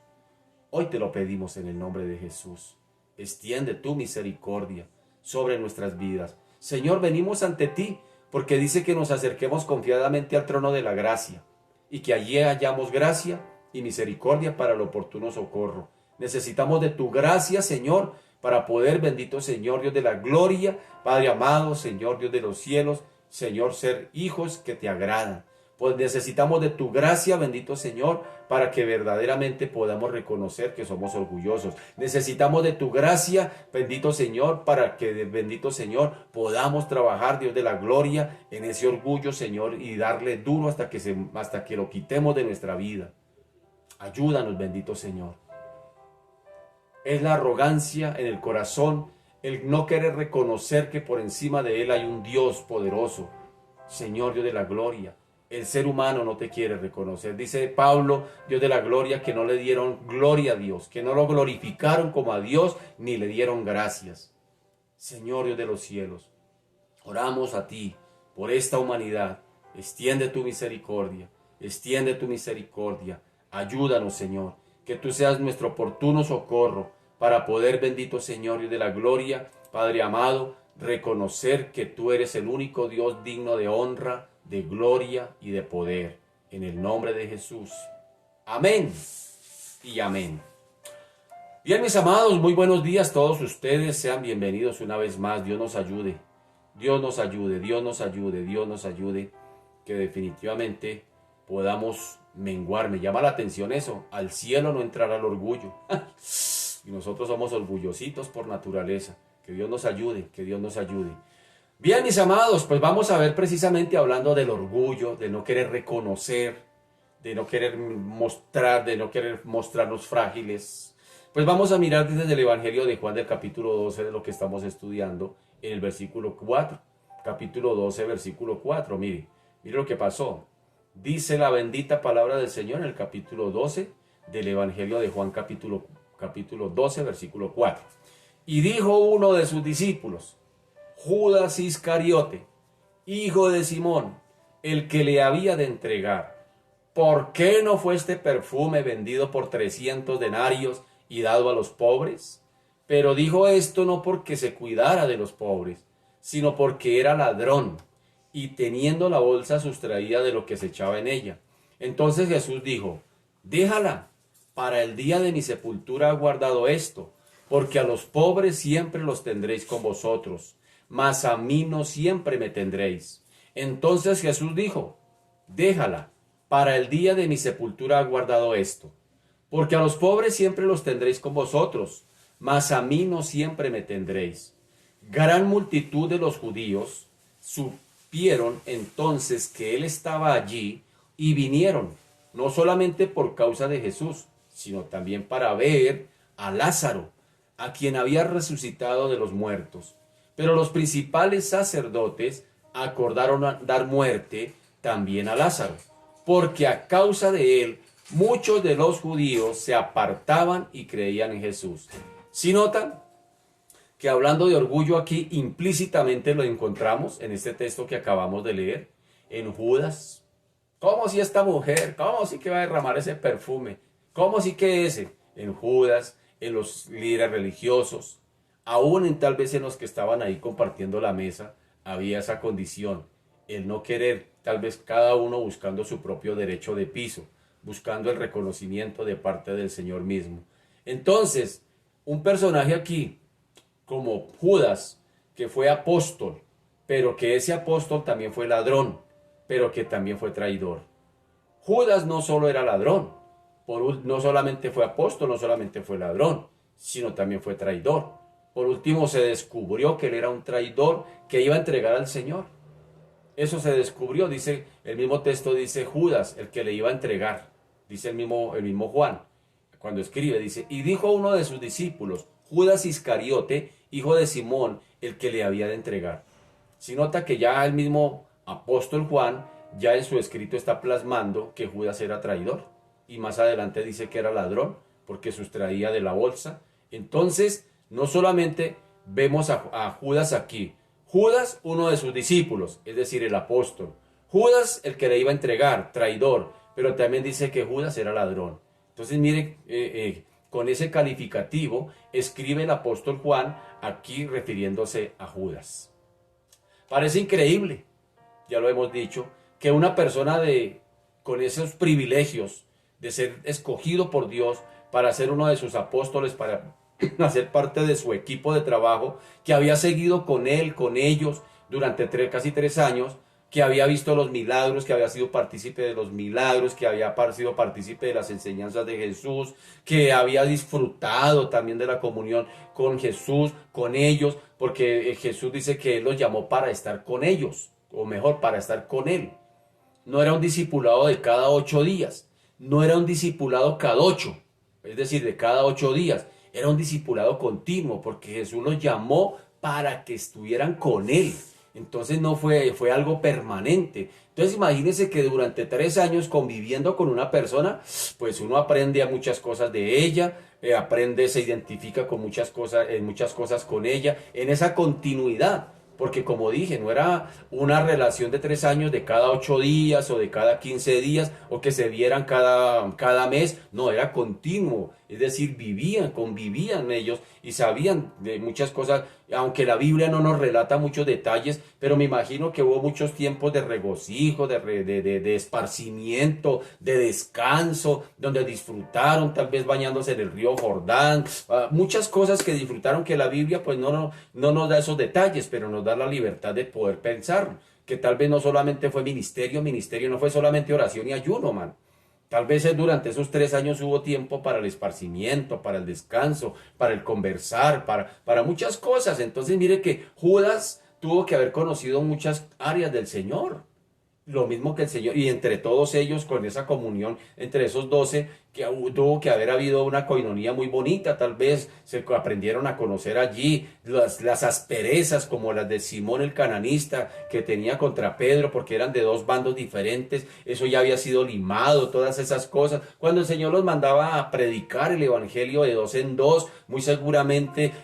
Hoy te lo pedimos en el nombre de Jesús. Extiende tu misericordia sobre nuestras vidas. Señor, venimos ante ti porque dice que nos acerquemos confiadamente al trono de la gracia y que allí hallamos gracia y misericordia para el oportuno socorro. Necesitamos de tu gracia, Señor, para poder, bendito Señor, Dios de la gloria, Padre amado, Señor, Dios de los cielos, Señor, ser hijos que te agradan. Pues necesitamos de tu gracia, bendito Señor, para que verdaderamente podamos reconocer que somos orgullosos. Necesitamos de tu gracia, bendito Señor, para que, bendito Señor, podamos trabajar, Dios de la gloria, en ese orgullo, Señor, y darle duro hasta que lo quitemos de nuestra vida. Ayúdanos, bendito Señor. Es la arrogancia en el corazón, el no querer reconocer que por encima de él hay un Dios poderoso. Señor, Dios de la gloria. El ser humano no te quiere reconocer. Dice Pablo, Dios de la gloria, que no le dieron gloria a Dios, que no lo glorificaron como a Dios, ni le dieron gracias. Señor Dios de los cielos, oramos a ti por esta humanidad. Extiende tu misericordia, extiende tu misericordia. Ayúdanos, Señor, que tú seas nuestro oportuno socorro para poder, bendito Señor Dios de la gloria, Padre amado, reconocer que tú eres el único Dios digno de honra, de gloria y de poder. En el nombre de Jesús. Amén y amén. Bien, mis amados, muy buenos días a todos ustedes. Sean bienvenidos una vez más. Dios nos ayude. Dios nos ayude, Dios nos ayude, Dios nos ayude. Que definitivamente podamos menguar. Me llama la atención eso. Al cielo no entrará el orgullo. Y nosotros somos orgullositos por naturaleza. Que Dios nos ayude, que Dios nos ayude. Bien, mis amados, pues vamos a ver precisamente hablando del orgullo, de no querer reconocer, de no querer mostrar, de no querer mostrarnos frágiles. Pues vamos a mirar desde el Evangelio de Juan del capítulo 12 de lo que estamos estudiando en el versículo 4. Capítulo 12, versículo 4. Mire lo que pasó. Dice la bendita palabra del Señor en el capítulo 12 del Evangelio de Juan capítulo 12, versículo 4. Y dijo uno de sus discípulos, Judas Iscariote, hijo de Simón, el que le había de entregar, ¿por qué no fue este perfume vendido por 300 denarios y dado a los pobres? Pero dijo esto no porque se cuidara de los pobres, sino porque era ladrón, y teniendo la bolsa sustraía de lo que se echaba en ella. Entonces Jesús dijo, déjala, para el día de mi sepultura he guardado esto, porque a los pobres siempre los tendréis con vosotros, mas a mí no siempre me tendréis. Entonces Jesús dijo, déjala, para el día de mi sepultura he guardado esto, porque a los pobres siempre los tendréis con vosotros, mas a mí no siempre me tendréis. Gran multitud de los judíos supieron entonces que él estaba allí y vinieron, no solamente por causa de Jesús, sino también para ver a Lázaro, a quien había resucitado de los muertos. Pero los principales sacerdotes acordaron dar muerte también a Lázaro, porque a causa de él muchos de los judíos se apartaban y creían en Jesús. ¿Sí notan que hablando de orgullo aquí implícitamente lo encontramos en este texto que acabamos de leer? En Judas. ¿Cómo si esta mujer? ¿Cómo si que va a derramar ese perfume? ¿Cómo si que ese? En Judas, en los líderes religiosos. Aún en tal vez en los que estaban ahí compartiendo la mesa, había esa condición, el no querer, tal vez cada uno buscando su propio derecho de piso, buscando el reconocimiento de parte del Señor mismo. Entonces, un personaje aquí, como Judas, que fue apóstol, pero que ese apóstol también fue ladrón, pero que también fue traidor. Judas no solo era ladrón, no solamente fue apóstol, no solamente fue ladrón, sino también fue traidor. Por último, se descubrió que él era un traidor que iba a entregar al Señor. Eso se descubrió, dice el mismo texto, dice Judas, el que le iba a entregar, dice el mismo Juan, cuando escribe, dice, y dijo uno de sus discípulos, Judas Iscariote, hijo de Simón, el que le había de entregar. Si nota que ya el mismo apóstol Juan, ya en su escrito está plasmando que Judas era traidor, y más adelante dice que era ladrón, porque sustraía de la bolsa. Entonces, no solamente vemos a Judas aquí, Judas, uno de sus discípulos, es decir, el apóstol. Judas, el que le iba a entregar, traidor, pero también dice que Judas era ladrón. Entonces, mire, con ese calificativo escribe el apóstol Juan aquí refiriéndose a Judas. Parece increíble, ya lo hemos dicho, que una persona con esos privilegios de ser escogido por Dios para ser uno de sus apóstoles, para hacer parte de su equipo de trabajo, que había seguido con él, con ellos, durante casi 3 años, que había visto los milagros, que había sido partícipe de los milagros, que había sido partícipe de las enseñanzas de Jesús, que había disfrutado también de la comunión con Jesús, con ellos, porque Jesús dice que Él los llamó para estar con ellos, o mejor, para estar con Él. No era un discipulado de cada 8 días, no era un discipulado cada 8, es decir, de cada 8 días. Era un discipulado continuo, porque Jesús los llamó para que estuvieran con Él. Entonces no fue algo permanente. Entonces imagínense que durante 3 años conviviendo con una persona, pues uno aprende a muchas cosas de ella, aprende, se identifica con muchas cosas con ella, en esa continuidad. Porque como dije, no era una relación de 3 años de cada 8 días o de cada 15 días o que se vieran cada mes. No, era continuo. Es decir, convivían ellos y sabían de muchas cosas, aunque la Biblia no nos relata muchos detalles, pero me imagino que hubo muchos tiempos de regocijo, de esparcimiento, de descanso, donde disfrutaron, tal vez bañándose en el río Jordán, muchas cosas que disfrutaron que la Biblia pues no nos da esos detalles, pero nos da la libertad de poder pensar, que tal vez no solamente fue ministerio no fue solamente oración y ayuno, man. Tal vez durante esos 3 años hubo tiempo para el esparcimiento, para el descanso, para el conversar, para muchas cosas. Entonces mire que Judas tuvo que haber conocido muchas áreas del Señor. Lo mismo que el Señor, y entre todos ellos, con esa comunión, entre esos 12, que tuvo que haber habido una coinonía muy bonita, tal vez se aprendieron a conocer allí las asperezas como las de Simón el cananista, que tenía contra Pedro, porque eran de dos bandos diferentes, eso ya había sido limado, todas esas cosas. Cuando el Señor los mandaba a predicar el evangelio de 2 en 2, muy seguramente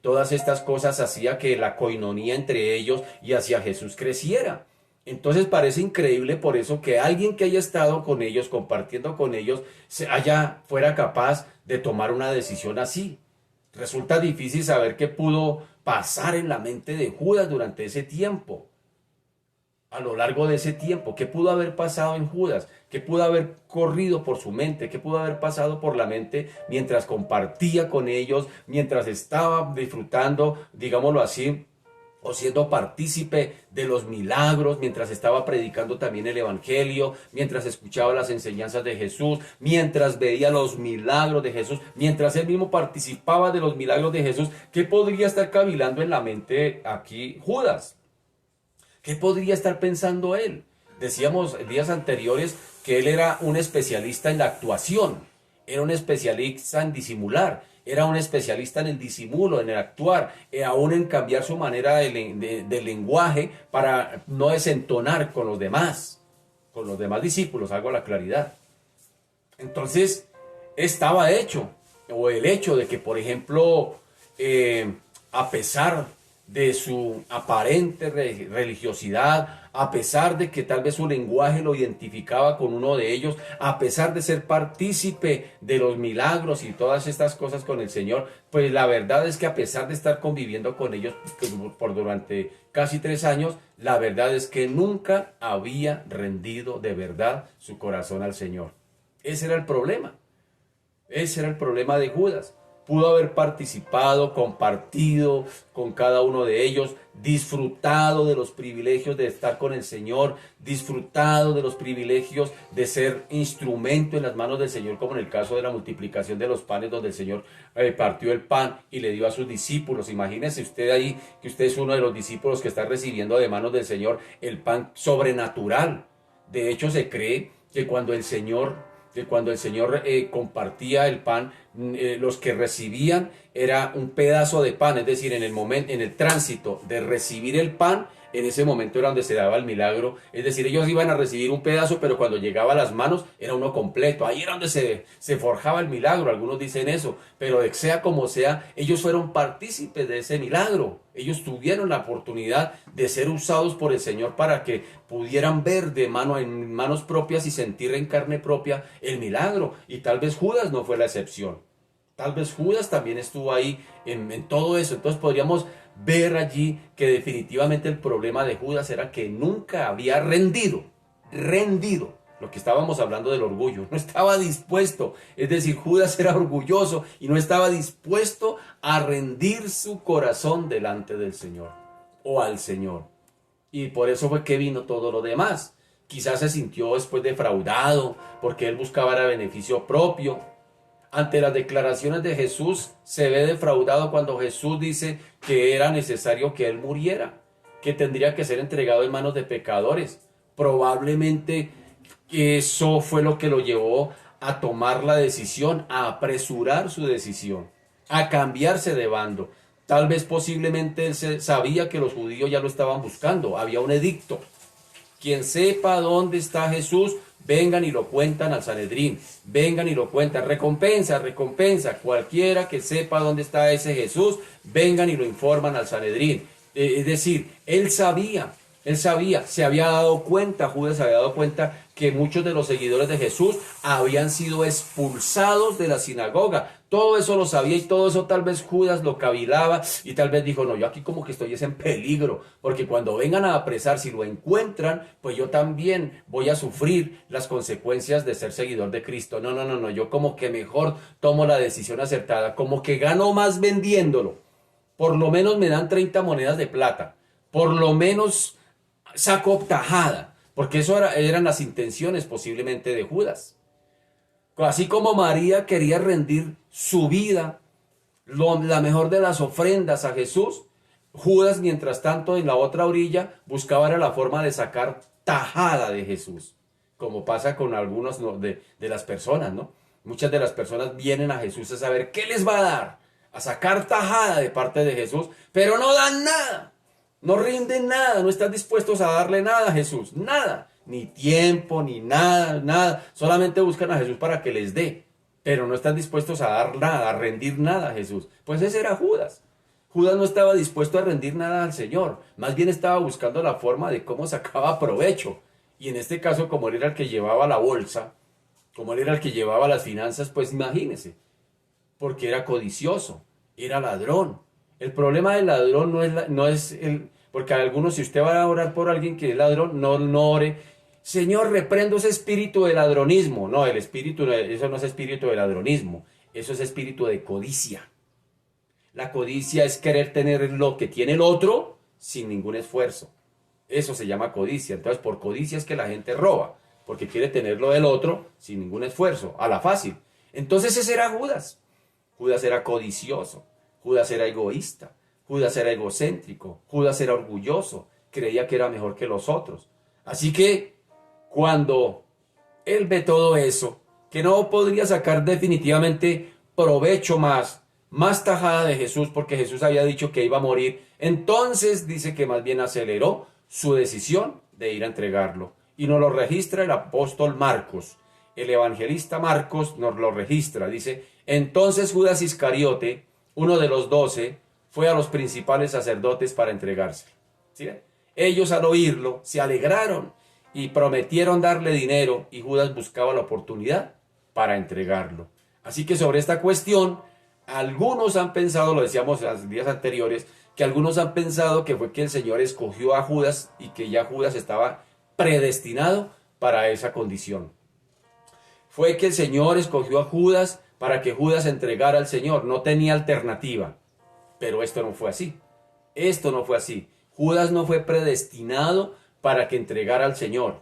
todas estas cosas hacía que la coinonía entre ellos y hacia Jesús creciera. Entonces parece increíble por eso que alguien que haya estado con ellos, compartiendo con ellos, fuera capaz de tomar una decisión así. Resulta difícil saber qué pudo pasar en la mente de Judas durante ese tiempo. A lo largo de ese tiempo, ¿qué pudo haber pasado en Judas? ¿Qué pudo haber corrido por su mente? ¿Qué pudo haber pasado por la mente mientras compartía con ellos, mientras estaba disfrutando, digámoslo así, o siendo partícipe de los milagros, mientras estaba predicando también el evangelio, mientras escuchaba las enseñanzas de Jesús, mientras veía los milagros de Jesús, mientras él mismo participaba de los milagros de Jesús? ¿Qué podría estar cavilando en la mente aquí Judas? ¿Qué podría estar pensando él? Decíamos en días anteriores que él era un especialista en la actuación, era un especialista en disimular, era un especialista en el disimulo, en el actuar, aún en cambiar su manera de lenguaje para no desentonar con los demás discípulos, hago la claridad. Entonces, el hecho de que, por ejemplo, a pesar de su aparente religiosidad, a pesar de que tal vez su lenguaje lo identificaba con uno de ellos, a pesar de ser partícipe de los milagros y todas estas cosas con el Señor, pues la verdad es que a pesar de estar conviviendo con ellos por durante casi 3 años, la verdad es que nunca había rendido de verdad su corazón al Señor. Ese era el problema. Ese era el problema de Judas. Pudo haber participado, compartido con cada uno de ellos, disfrutado de los privilegios de estar con el Señor, disfrutado de los privilegios de ser instrumento en las manos del Señor, como en el caso de la multiplicación de los panes, donde el Señor partió el pan y le dio a sus discípulos. Imagínese usted ahí que usted es uno de los discípulos que está recibiendo de manos del Señor el pan sobrenatural. De hecho, se cree que cuando el Señor compartía el pan, los que recibían era un pedazo de pan, es decir, en el tránsito de recibir el pan, en ese momento era donde se daba el milagro, es decir, ellos iban a recibir un pedazo, pero cuando llegaba a las manos era uno completo, ahí era donde se forjaba el milagro, algunos dicen eso, pero sea como sea, ellos fueron partícipes de ese milagro, ellos tuvieron la oportunidad de ser usados por el Señor para que pudieran ver en manos propias y sentir en carne propia el milagro, y tal vez Judas no fue la excepción. Tal vez Judas también estuvo ahí en todo eso. Entonces podríamos ver allí que definitivamente el problema de Judas era que nunca había rendido. Lo que estábamos hablando del orgullo. No estaba dispuesto. Es decir, Judas era orgulloso y no estaba dispuesto a rendir su corazón delante del Señor o al Señor. Y por eso fue que vino todo lo demás. Quizás se sintió después defraudado porque él buscaba el beneficio propio. Ante las declaraciones de Jesús se ve defraudado cuando Jesús dice que era necesario que él muriera, que tendría que ser entregado en manos de pecadores. Probablemente eso fue lo que lo llevó a tomar la decisión, a apresurar su decisión, a cambiarse de bando. Tal vez posiblemente él sabía que los judíos ya lo estaban buscando, había un edicto. Quien sepa dónde está Jesús, vengan y lo cuentan al Sanedrín, vengan y lo cuentan, recompensa, cualquiera que sepa dónde está ese Jesús, vengan y lo informan al Sanedrín. Es decir, él sabía, se había dado cuenta, Judas se había dado cuenta que muchos de los seguidores de Jesús habían sido expulsados de la sinagoga. Todo eso lo sabía y todo eso tal vez Judas lo cavilaba y tal vez dijo, no, yo aquí como que estoy en peligro, porque cuando vengan a apresar, si lo encuentran, pues yo también voy a sufrir las consecuencias de ser seguidor de Cristo. No, yo como que mejor tomo la decisión acertada, como que gano más vendiéndolo. Por lo menos me dan 30 monedas de plata, por lo menos saco tajada, porque eso eran las intenciones posiblemente de Judas. Así como María quería rendir su vida, la mejor de las ofrendas a Jesús, Judas, mientras tanto, en la otra orilla, buscaba la forma de sacar tajada de Jesús, como pasa con algunos de las personas, ¿no? Muchas de las personas vienen a Jesús a saber qué les va a dar, a sacar tajada de parte de Jesús, pero no dan nada. No rinden nada, no están dispuestos a darle nada a Jesús, nada, ni tiempo, ni nada, solamente buscan a Jesús para que les dé, pero no están dispuestos a dar nada, a rendir nada a Jesús. Pues ese era Judas. Judas no estaba dispuesto a rendir nada al Señor, más bien estaba buscando la forma de cómo sacaba provecho. Y en este caso, como él era el que llevaba la bolsa, como él era el que llevaba las finanzas, pues imagínese, porque era codicioso, era ladrón. El problema del ladrón no es el... Porque a algunos, si usted va a orar por alguien que es ladrón, no ore, Señor, reprendo ese espíritu de ladronismo. No, eso no es espíritu de ladronismo, eso es espíritu de codicia. La codicia es querer tener lo que tiene el otro sin ningún esfuerzo. Eso se llama codicia. Entonces, por codicia es que la gente roba, porque quiere tener lo del otro sin ningún esfuerzo, a la fácil. Entonces ese era Judas. Judas era codicioso, Judas era egoísta, Judas era egocéntrico, Judas era orgulloso, creía que era mejor que los otros. Así que cuando él ve todo eso, que no podría sacar definitivamente provecho más tajada de Jesús, porque Jesús había dicho que iba a morir, entonces dice que más bien aceleró su decisión de ir a entregarlo. Y nos lo registra el apóstol Marcos. El evangelista Marcos nos lo registra, dice, entonces Judas Iscariote, uno de los 12, fue a los principales sacerdotes para entregárselo. ¿Sí? Ellos al oírlo se alegraron y prometieron darle dinero, y Judas buscaba la oportunidad para entregarlo. Así que sobre esta cuestión, algunos han pensado, lo decíamos en los días anteriores, que algunos han pensado que fue que el Señor escogió a Judas y que ya Judas estaba predestinado para esa condición. Fue que el Señor escogió a Judas para que Judas entregara al Señor, no tenía alternativa. Pero esto no fue así. Esto no fue así. Judas no fue predestinado para que entregara al Señor,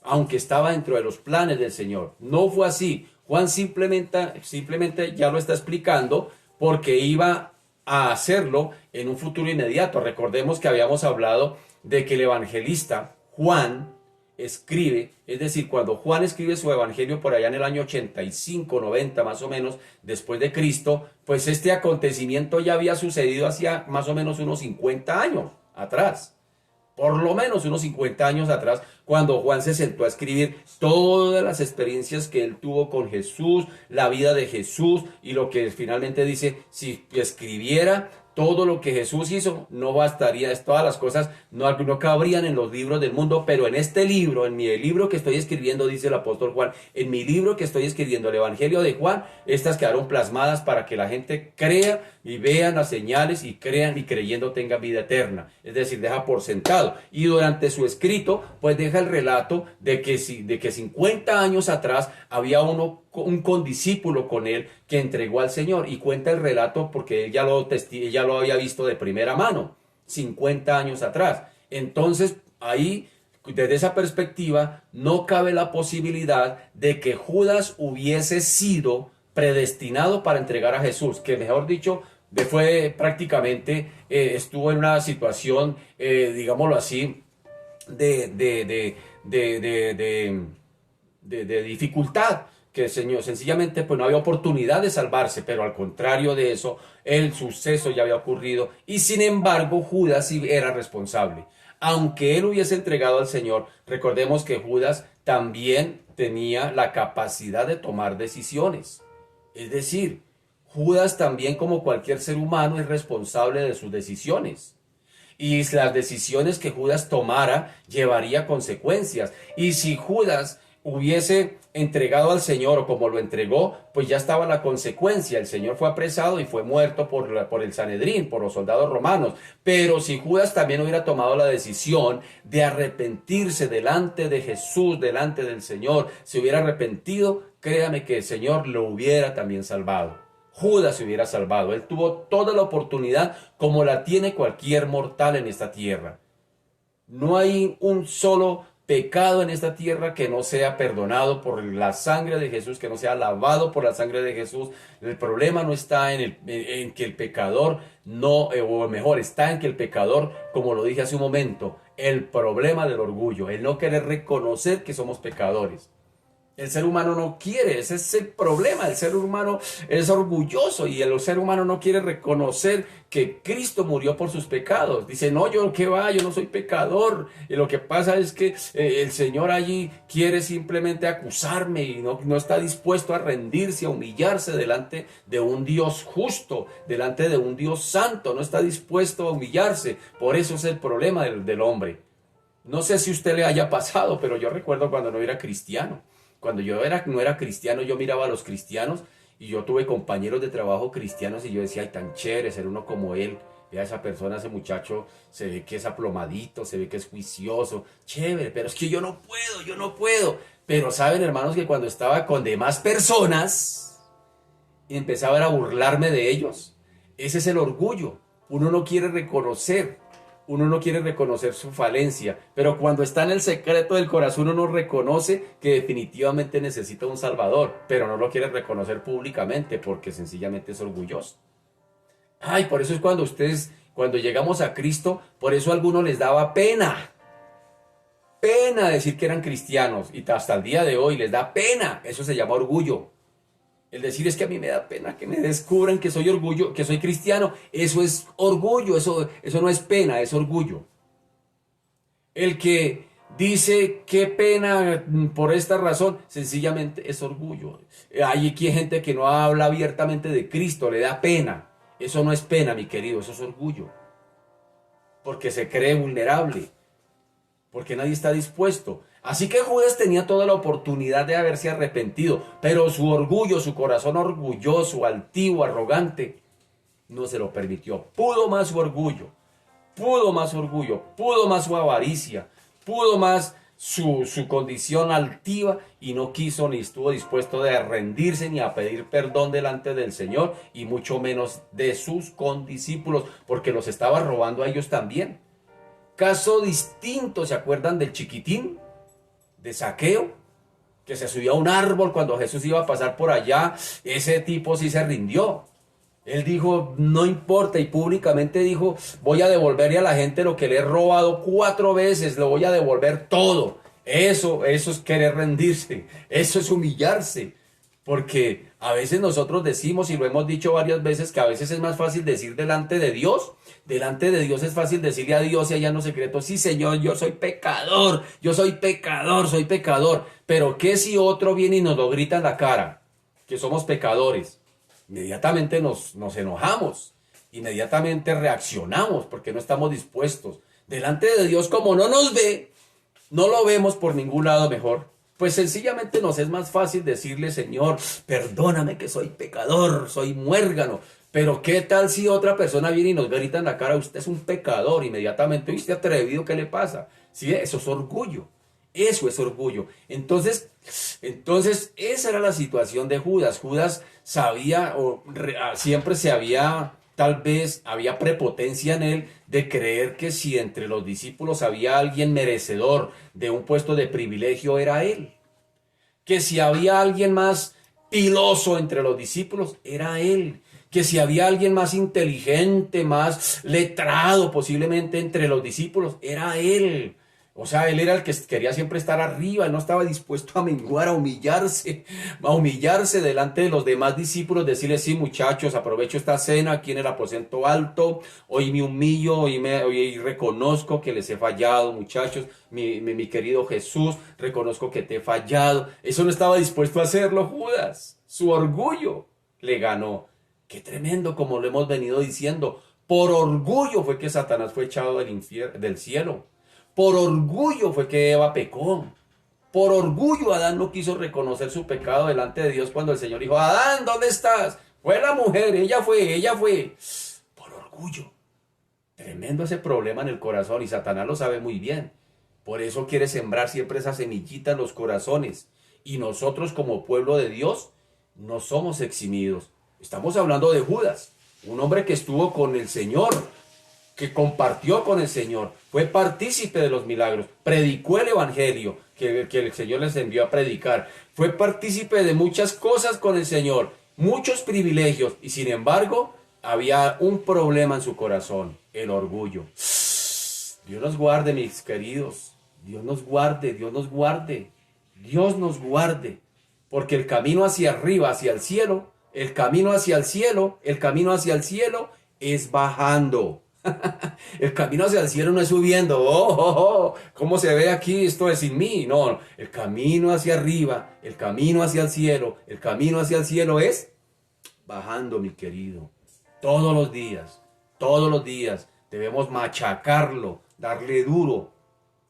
aunque estaba dentro de los planes del Señor. No fue así. Juan simplemente ya lo está explicando porque iba a hacerlo en un futuro inmediato. Recordemos que habíamos hablado de que el evangelista Juan escribe, es decir, cuando Juan escribe su evangelio por allá en el año 85, 90 más o menos después de Cristo, pues este acontecimiento ya había sucedido hacía más o menos unos 50 años atrás. Por lo menos unos 50 años atrás, cuando Juan se sentó a escribir todas las experiencias que él tuvo con Jesús, la vida de Jesús, y lo que finalmente dice, si escribiera todo lo que Jesús hizo, no bastaría, todas las cosas no cabrían en los libros del mundo, pero en este libro, en mi libro que estoy escribiendo, dice el apóstol Juan, en mi libro que estoy escribiendo, el Evangelio de Juan, estas quedaron plasmadas para que la gente crea y vean las señales y crean, y creyendo tengan vida eterna. Es decir, deja por sentado. Y durante su escrito, pues deja el relato de que 50 años atrás había un condiscípulo con él que entregó al Señor, y cuenta el relato porque él ya lo había visto de primera mano 50 años atrás. Entonces ahí, desde esa perspectiva, no cabe la posibilidad de que Judas hubiese sido predestinado para entregar a Jesús, que mejor dicho fue prácticamente estuvo en una situación digámoslo así de dificultad, que el Señor sencillamente pues no había oportunidad de salvarse, pero al contrario de eso, el suceso ya había ocurrido, y sin embargo Judas sí era responsable. Aunque él hubiese entregado al Señor, recordemos que Judas también tenía la capacidad de tomar decisiones. Es decir, Judas también, como cualquier ser humano, es responsable de sus decisiones. Y las decisiones que Judas tomara llevaría consecuencias. Y si Judas hubiese entregado al Señor o como lo entregó, pues ya estaba la consecuencia. El Señor fue apresado y fue muerto por el Sanedrín, por los soldados romanos. Pero si Judas también hubiera tomado la decisión de arrepentirse delante de Jesús, delante del Señor, se hubiera arrepentido, créame que el Señor lo hubiera también salvado. Judas se hubiera salvado. Él tuvo toda la oportunidad como la tiene cualquier mortal en esta tierra. No hay un solo pecado en esta tierra que no sea perdonado por la sangre de Jesús, que no sea lavado por la sangre de Jesús. El problema no está en que el pecador no, o mejor, está en que el pecador, como lo dije hace un momento, el problema del orgullo, el no querer reconocer que somos pecadores. El ser humano no quiere, ese es el problema. El ser humano es orgulloso y el ser humano no quiere reconocer que Cristo murió por sus pecados. Dice, no, yo no soy pecador. Y lo que pasa es que el Señor allí quiere simplemente acusarme y no está dispuesto a rendirse, a humillarse delante de un Dios justo, delante de un Dios santo. No está dispuesto a humillarse. Por eso es el problema del hombre. No sé si a usted le haya pasado, pero yo recuerdo cuando no era cristiano. Cuando yo no era cristiano, yo miraba a los cristianos y yo tuve compañeros de trabajo cristianos y yo decía, ay, tan chévere ser uno como él. Vea, esa persona, ese muchacho, se ve que es aplomadito, se ve que es juicioso, chévere, pero es que yo no puedo. Pero saben, hermanos, que cuando estaba con demás personas y empezaba a burlarme de ellos, ese es el orgullo. Uno no quiere reconocer su falencia, pero cuando está en el secreto del corazón uno reconoce que definitivamente necesita un Salvador, pero no lo quiere reconocer públicamente porque sencillamente es orgulloso. Ay, por eso es cuando llegamos a Cristo, por eso a algunos les daba pena decir que eran cristianos, y hasta el día de hoy les da pena. Eso se llama orgullo. El decir, es que a mí me da pena que me descubran que soy cristiano. Eso es orgullo, eso no es pena, es orgullo. El que dice, qué pena por esta razón, sencillamente es orgullo. Hay aquí gente que no habla abiertamente de Cristo, le da pena. Eso no es pena, mi querido, eso es orgullo. Porque se cree vulnerable, porque nadie está dispuesto. Así que Judas tenía toda la oportunidad de haberse arrepentido, pero su orgullo, su corazón orgulloso, altivo, arrogante, no se lo permitió. Pudo más su orgullo, pudo más su avaricia, pudo más su condición altiva y no quiso ni estuvo dispuesto de rendirse ni a pedir perdón delante del Señor y mucho menos de sus condiscípulos porque los estaba robando a ellos también. Caso distinto, ¿se acuerdan del chiquitín? De Zaqueo, que se subió a un árbol cuando Jesús iba a pasar por allá. Ese tipo sí se rindió. Él dijo, no importa, y públicamente dijo, voy a devolverle a la gente lo que le he robado 4 veces, lo voy a devolver todo. Eso es querer rendirse, eso es humillarse. Porque a veces nosotros decimos, y lo hemos dicho varias veces, que a veces es más fácil decir delante de Dios es fácil decirle a Dios y allá en los secretos, sí Señor, yo soy pecador, soy pecador. Pero ¿qué si otro viene y nos lo grita en la cara? Que somos pecadores. Inmediatamente nos enojamos, inmediatamente reaccionamos porque no estamos dispuestos. Delante de Dios, como no nos ve, no lo vemos por ningún lado mejor. Pues sencillamente nos es más fácil decirle, Señor, perdóname que soy pecador, soy muérgano. Pero ¿qué tal si otra persona viene y nos grita en la cara, usted es un pecador? Inmediatamente, usted atrevido, ¿qué le pasa? Sí, eso es orgullo. Eso es orgullo. Entonces, esa era la situación de Judas. Judas sabía, siempre se había, tal vez había prepotencia en él de creer que si entre los discípulos había alguien merecedor de un puesto de privilegio era él. Que si había alguien más piloso entre los discípulos era él. Que si había alguien más inteligente, más letrado posiblemente entre los discípulos era él. O sea, él era el que quería siempre estar arriba, él no estaba dispuesto a menguar, a humillarse delante de los demás discípulos, decirles, sí muchachos, aprovecho esta cena aquí en el aposento alto, hoy me humillo, hoy reconozco que les he fallado, muchachos, mi querido Jesús, reconozco que te he fallado. Eso no estaba dispuesto a hacerlo Judas, su orgullo le ganó. Qué tremendo, como lo hemos venido diciendo, por orgullo fue que Satanás fue echado del cielo. Por orgullo fue que Eva pecó. Por orgullo Adán no quiso reconocer su pecado delante de Dios cuando el Señor dijo, Adán, ¿dónde estás? Fue la mujer, ella fue. Por orgullo. Tremendo ese problema en el corazón y Satanás lo sabe muy bien. Por eso quiere sembrar siempre esa semillita en los corazones. Y nosotros como pueblo de Dios no somos eximidos. Estamos hablando de Judas, un hombre que estuvo con el Señor, que compartió con el Señor, fue partícipe de los milagros, predicó el evangelio que el Señor les envió a predicar, fue partícipe de muchas cosas con el Señor, muchos privilegios, y sin embargo había un problema en su corazón, el orgullo. Dios nos guarde, mis queridos, Dios nos guarde, porque el camino hacia arriba, hacia el cielo, el camino hacia el cielo es bajando. El camino hacia el cielo no es subiendo. ¿Cómo se ve aquí? Esto es sin mí. No, el camino hacia arriba, el camino hacia el cielo es bajando, mi querido. Todos los días debemos machacarlo, darle duro.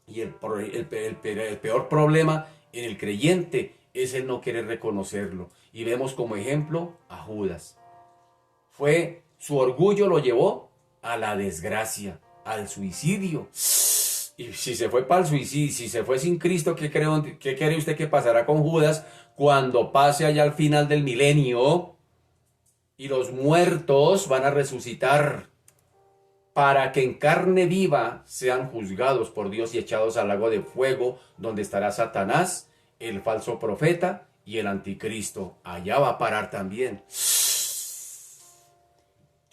Y el peor problema en el creyente es el no querer reconocerlo. Y vemos como ejemplo a Judas. Su orgullo lo llevó a la desgracia, al suicidio. Y si se fue para el suicidio, si se fue sin Cristo, ¿qué cree usted que pasará con Judas cuando pase allá al final del milenio? Y los muertos van a resucitar para que en carne viva sean juzgados por Dios y echados al lago de fuego, donde estará Satanás, el falso profeta y el anticristo. Allá va a parar también.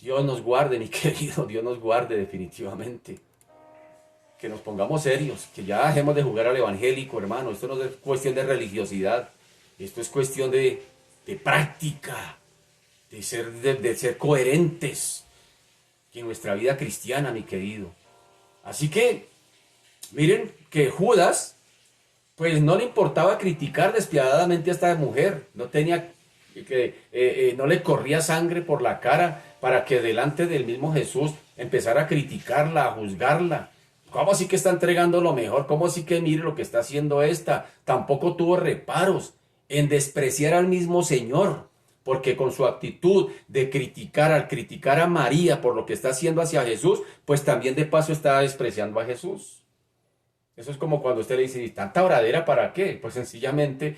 Dios nos guarde, mi querido, Dios nos guarde definitivamente. Que nos pongamos serios, que ya dejemos de jugar al evangélico, hermano. Esto no es cuestión de religiosidad, esto es cuestión de práctica, de ser coherentes en nuestra vida cristiana, mi querido. Así que, miren que Judas, pues no le importaba criticar despiadadamente a esta mujer, no le corría sangre por la cara para que delante del mismo Jesús empezara a criticarla, a juzgarla. ¿Cómo así que está entregando lo mejor? ¿Cómo así que mire lo que está haciendo esta? Tampoco tuvo reparos en despreciar al mismo Señor, porque con su actitud de criticar, al criticar a María por lo que está haciendo hacia Jesús, pues también de paso está despreciando a Jesús. Eso es como cuando usted le dice, ¿y tanta oradera para qué? Pues sencillamente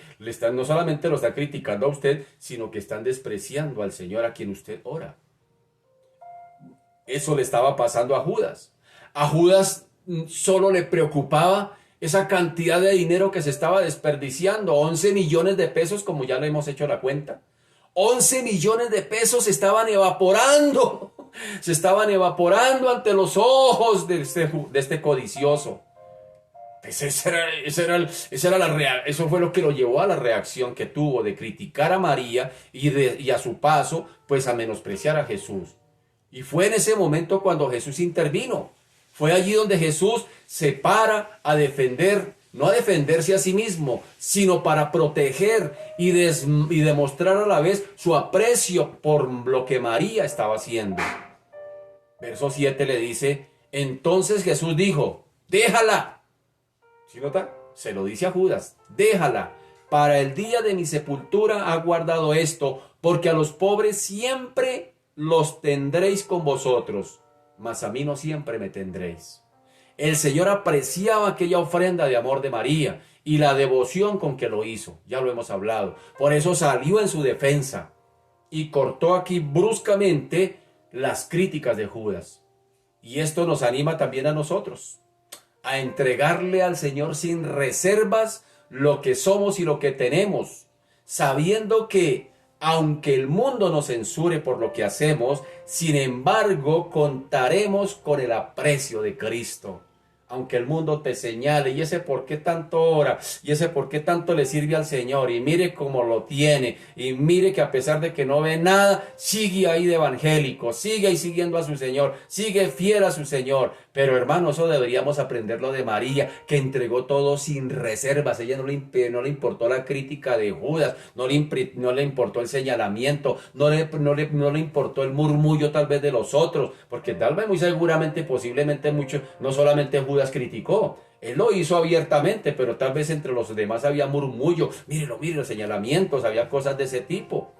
no solamente lo está criticando a usted, sino que están despreciando al Señor a quien usted ora. Eso le estaba pasando a Judas. A Judas solo le preocupaba esa cantidad de dinero que se estaba desperdiciando, 11 millones de pesos, como ya le hemos hecho la cuenta. 11 millones de pesos se estaban evaporando ante los ojos de este codicioso. Pues eso fue lo que lo llevó a la reacción que tuvo de criticar a María y a su paso, pues a menospreciar a Jesús. Y fue en ese momento cuando Jesús intervino. Fue allí donde Jesús se para a defender, no a defenderse a sí mismo, sino para proteger y demostrar a la vez su aprecio por lo que María estaba haciendo. Verso 7 le dice, entonces Jesús dijo, déjala. ¿Sí nota? Se lo dice a Judas, déjala. Para el día de mi sepultura ha guardado esto, porque a los pobres siempre los tendréis con vosotros, mas a mí no siempre me tendréis. El Señor apreciaba aquella ofrenda de amor de María y la devoción con que lo hizo. Ya lo hemos hablado. Por eso salió en su defensa y cortó aquí bruscamente las críticas de Judas. Y esto nos anima también a nosotros a entregarle al Señor sin reservas lo que somos y lo que tenemos, sabiendo que aunque el mundo nos censure por lo que hacemos, sin embargo contaremos con el aprecio de Cristo. Aunque el mundo te señale, y ese por qué tanto ora, y ese por qué tanto le sirve al Señor, y mire cómo lo tiene, y mire que a pesar de que no ve nada, sigue ahí de evangélico, sigue ahí siguiendo a su Señor, sigue fiel a su Señor. Pero hermano, eso deberíamos aprenderlo de María, que entregó todo sin reservas. Ella no le importó la crítica de Judas, no le importó el señalamiento, no le importó el murmullo tal vez de los otros, porque tal vez muy seguramente, posiblemente muchos, no solamente Judas criticó, él lo hizo abiertamente, pero tal vez entre los demás había murmullo, mírelo, señalamientos, había cosas de ese tipo.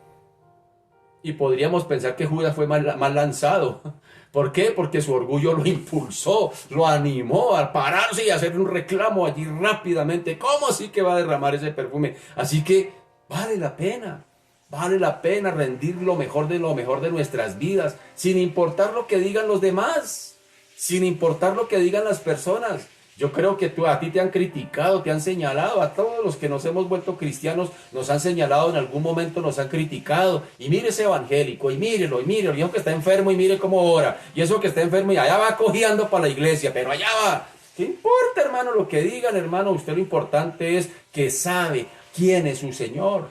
Y podríamos pensar que Judas fue mal lanzado. ¿Por qué? Porque su orgullo lo impulsó, lo animó a pararse y a hacer un reclamo allí rápidamente. ¿Cómo así que va a derramar ese perfume? Así que vale la pena rendir lo mejor de nuestras vidas, sin importar lo que digan los demás, sin importar lo que digan las personas. Yo creo que a ti te han criticado, te han señalado, a todos los que nos hemos vuelto cristianos nos han señalado, en algún momento nos han criticado. Y mire ese evangélico, y mírelo, y eso que está enfermo, y mire cómo ora. Y eso que está enfermo, y allá va cojeando para la iglesia, pero allá va. ¿Qué importa, hermano, lo que digan, hermano? Usted lo importante es que sabe quién es su Señor.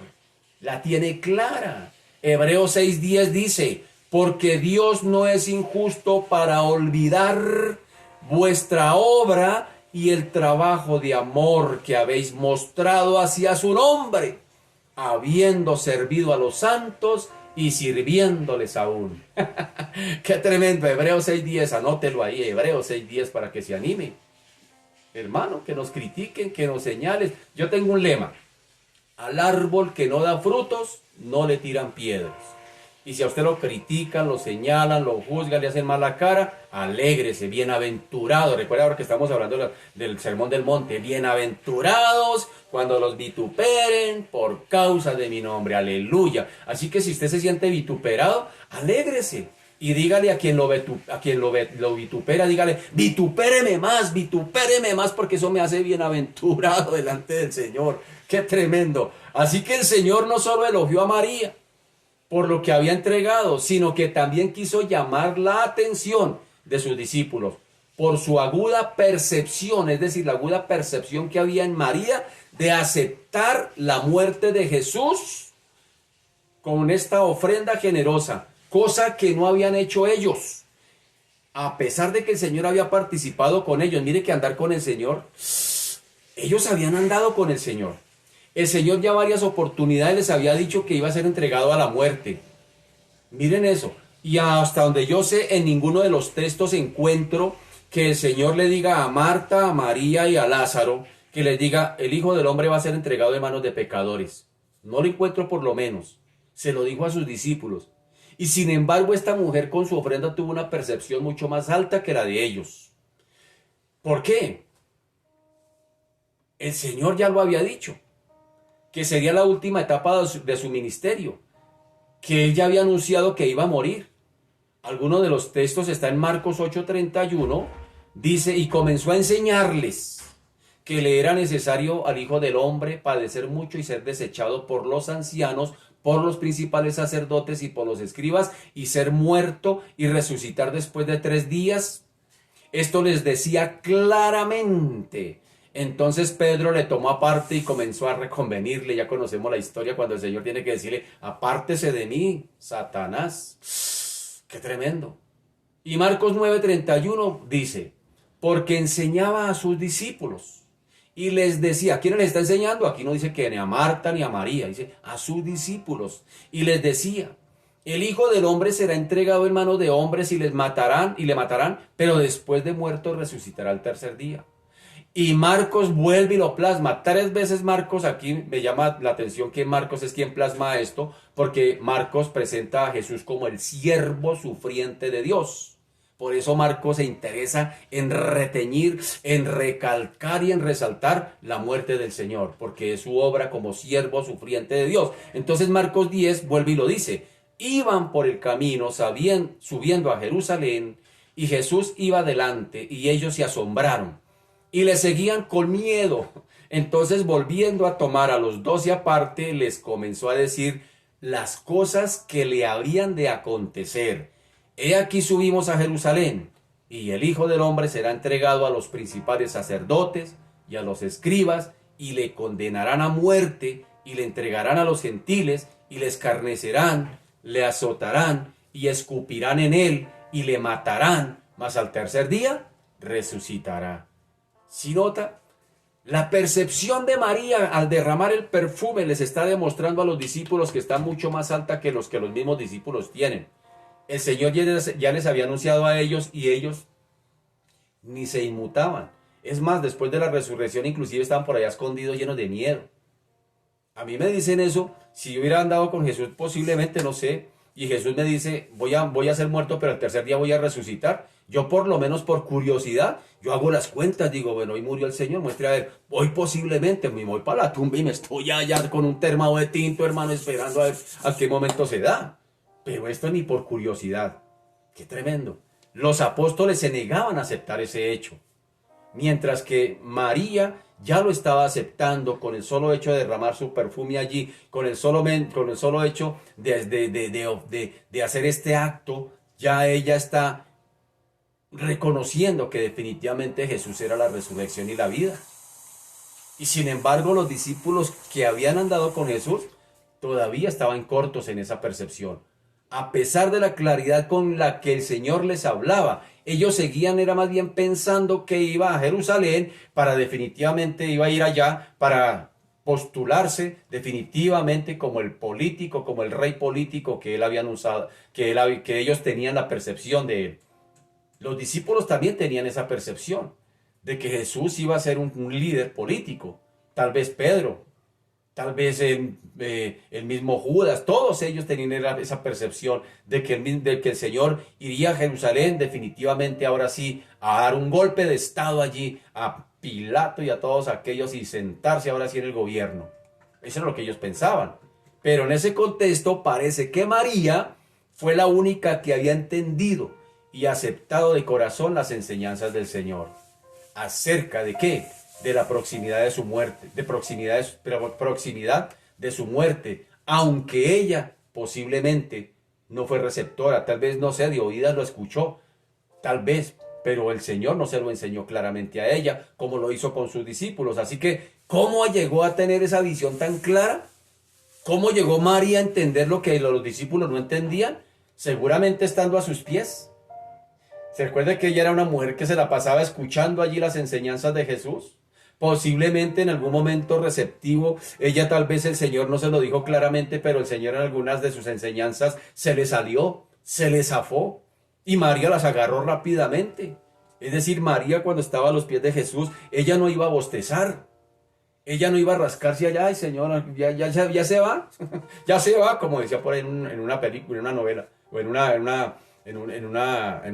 La tiene clara. Hebreos 6:10 dice, porque Dios no es injusto para olvidar vuestra obra y el trabajo de amor que habéis mostrado hacia su nombre, habiendo servido a los santos y sirviéndoles aún. Qué tremendo. Hebreos 6:10, anótelo ahí, Hebreos 6:10, para que se anime. Hermano, que nos critiquen, que nos señalen. Yo tengo un lema: al árbol que no da frutos, no le tiran piedras. Y si a usted lo critican, lo señalan, lo juzgan, le hacen mala cara, alégrese, bienaventurado. Recuerda ahora que estamos hablando del Sermón del Monte. Bienaventurados cuando los vituperen por causa de mi nombre. Aleluya. Así que si usted se siente vituperado, alégrese. Y dígale a quien lo vitupera, dígale, vitupéreme más, porque eso me hace bienaventurado delante del Señor. ¡Qué tremendo! Así que el Señor no solo elogió a María por lo que había entregado, sino que también quiso llamar la atención de sus discípulos por su aguda percepción, es decir, la aguda percepción que había en María de aceptar la muerte de Jesús con esta ofrenda generosa, cosa que no habían hecho ellos, a pesar de que el Señor había participado con ellos. Mire que andar con el Señor, ellos habían andado con el Señor. El Señor ya varias oportunidades les había dicho que iba a ser entregado a la muerte. Miren eso, Y hasta donde yo sé, en ninguno de los textos encuentro que el Señor le diga a Marta, a María y a Lázaro, que les diga, el Hijo del Hombre va a ser entregado en manos de pecadores. No lo encuentro por lo menos. Se lo dijo a sus discípulos. Y sin embargo, esta mujer con su ofrenda tuvo una percepción mucho más alta que la de ellos. ¿Por qué? El Señor ya lo había dicho, que sería la última etapa de su ministerio, que Él ya había anunciado que iba a morir. Alguno de los textos está en Marcos 8:31, dice, y comenzó a enseñarles que le era necesario al Hijo del Hombre padecer mucho y ser desechado por los ancianos, por los principales sacerdotes y por los escribas, y ser muerto y resucitar después de 3 días. Esto les decía claramente. Entonces Pedro le tomó aparte y comenzó a reconvenirle. Ya conocemos la historia cuando el Señor tiene que decirle, apártese de mí, Satanás. ¡Qué tremendo! Y Marcos 9:31 dice, porque enseñaba a sus discípulos y les decía, ¿a quién les está enseñando? Aquí no dice que ni a Marta ni a María, dice a sus discípulos. Y les decía, el Hijo del Hombre será entregado en manos de hombres y le matarán, pero después de muerto resucitará al tercer día. Y Marcos vuelve y lo plasma. 3 veces Marcos, aquí me llama la atención que Marcos es quien plasma esto, porque Marcos presenta a Jesús como el siervo sufriente de Dios. Por eso Marcos se interesa en reteñir, en recalcar y en resaltar la muerte del Señor, porque es su obra como siervo sufriente de Dios. Entonces Marcos 10 vuelve y lo dice. Iban por el camino, subiendo a Jerusalén, y Jesús iba delante, y ellos se asombraron y le seguían con miedo. Entonces, volviendo a tomar a los 12 aparte, les comenzó a decir las cosas que le habrían de acontecer. He aquí subimos a Jerusalén, y el Hijo del Hombre será entregado a los principales sacerdotes y a los escribas, y le condenarán a muerte, y le entregarán a los gentiles, y le escarnecerán, le azotarán, y escupirán en él, y le matarán, mas al tercer día resucitará. Si nota, la percepción de María al derramar el perfume les está demostrando a los discípulos que está mucho más alta que los mismos discípulos tienen. El Señor ya les había anunciado a ellos y ellos ni se inmutaban. Es más, después de la resurrección inclusive estaban por allá escondidos llenos de miedo. A mí me dicen eso, si yo hubiera andado con Jesús posiblemente, no sé, y Jesús me dice, voy a ser muerto, pero el tercer día voy a resucitar. Yo por lo menos por curiosidad, yo hago las cuentas, digo, bueno, hoy murió el Señor, muestre a ver, hoy posiblemente me voy para la tumba y me estoy allá con un termado de tinto, hermano, esperando a ver a qué momento se da. Pero esto ni por curiosidad. Qué tremendo. Los apóstoles se negaban a aceptar ese hecho, mientras que María ya lo estaba aceptando con el solo hecho de derramar su perfume allí, con el solo hecho de hacer este acto, ya ella está reconociendo que definitivamente Jesús era la resurrección y la vida. Y sin embargo, los discípulos que habían andado con Jesús todavía estaban cortos en esa percepción. A pesar de la claridad con la que el Señor les hablaba, ellos seguían, era más bien pensando que iba a Jerusalén para definitivamente, iba a ir allá para postularse definitivamente como el político, como el rey político que él había anunciado, que ellos tenían la percepción de él. Los discípulos también tenían esa percepción de que Jesús iba a ser un líder político. Tal vez Pedro, tal vez el mismo Judas, todos ellos tenían esa percepción de que el Señor iría a Jerusalén definitivamente ahora sí a dar un golpe de estado allí a Pilato y a todos aquellos y sentarse ahora sí en el gobierno. Eso es lo que ellos pensaban. Pero en ese contexto parece que María fue la única que había entendido y aceptado de corazón las enseñanzas del Señor. ¿Acerca de qué? De la proximidad de su muerte, proximidad de su muerte, aunque ella posiblemente no fue receptora, tal vez no sé, de oídas lo escuchó, tal vez, pero el Señor no se lo enseñó claramente a ella, como lo hizo con sus discípulos. Así que, ¿cómo llegó a tener esa visión tan clara? ¿Cómo llegó María a entender lo que los discípulos no entendían? Seguramente estando a sus pies. ¿Se recuerda que ella era una mujer que se la pasaba escuchando allí las enseñanzas de Jesús? Posiblemente en algún momento receptivo, ella tal vez el Señor no se lo dijo claramente, pero el Señor en algunas de sus enseñanzas se se le zafó y María las agarró rápidamente. Es decir, María cuando estaba a los pies de Jesús, ella no iba a bostezar, ella no iba a rascarse allá, ay señora, ya se va, ya se va, como decía por ahí en una película, en una novela, o en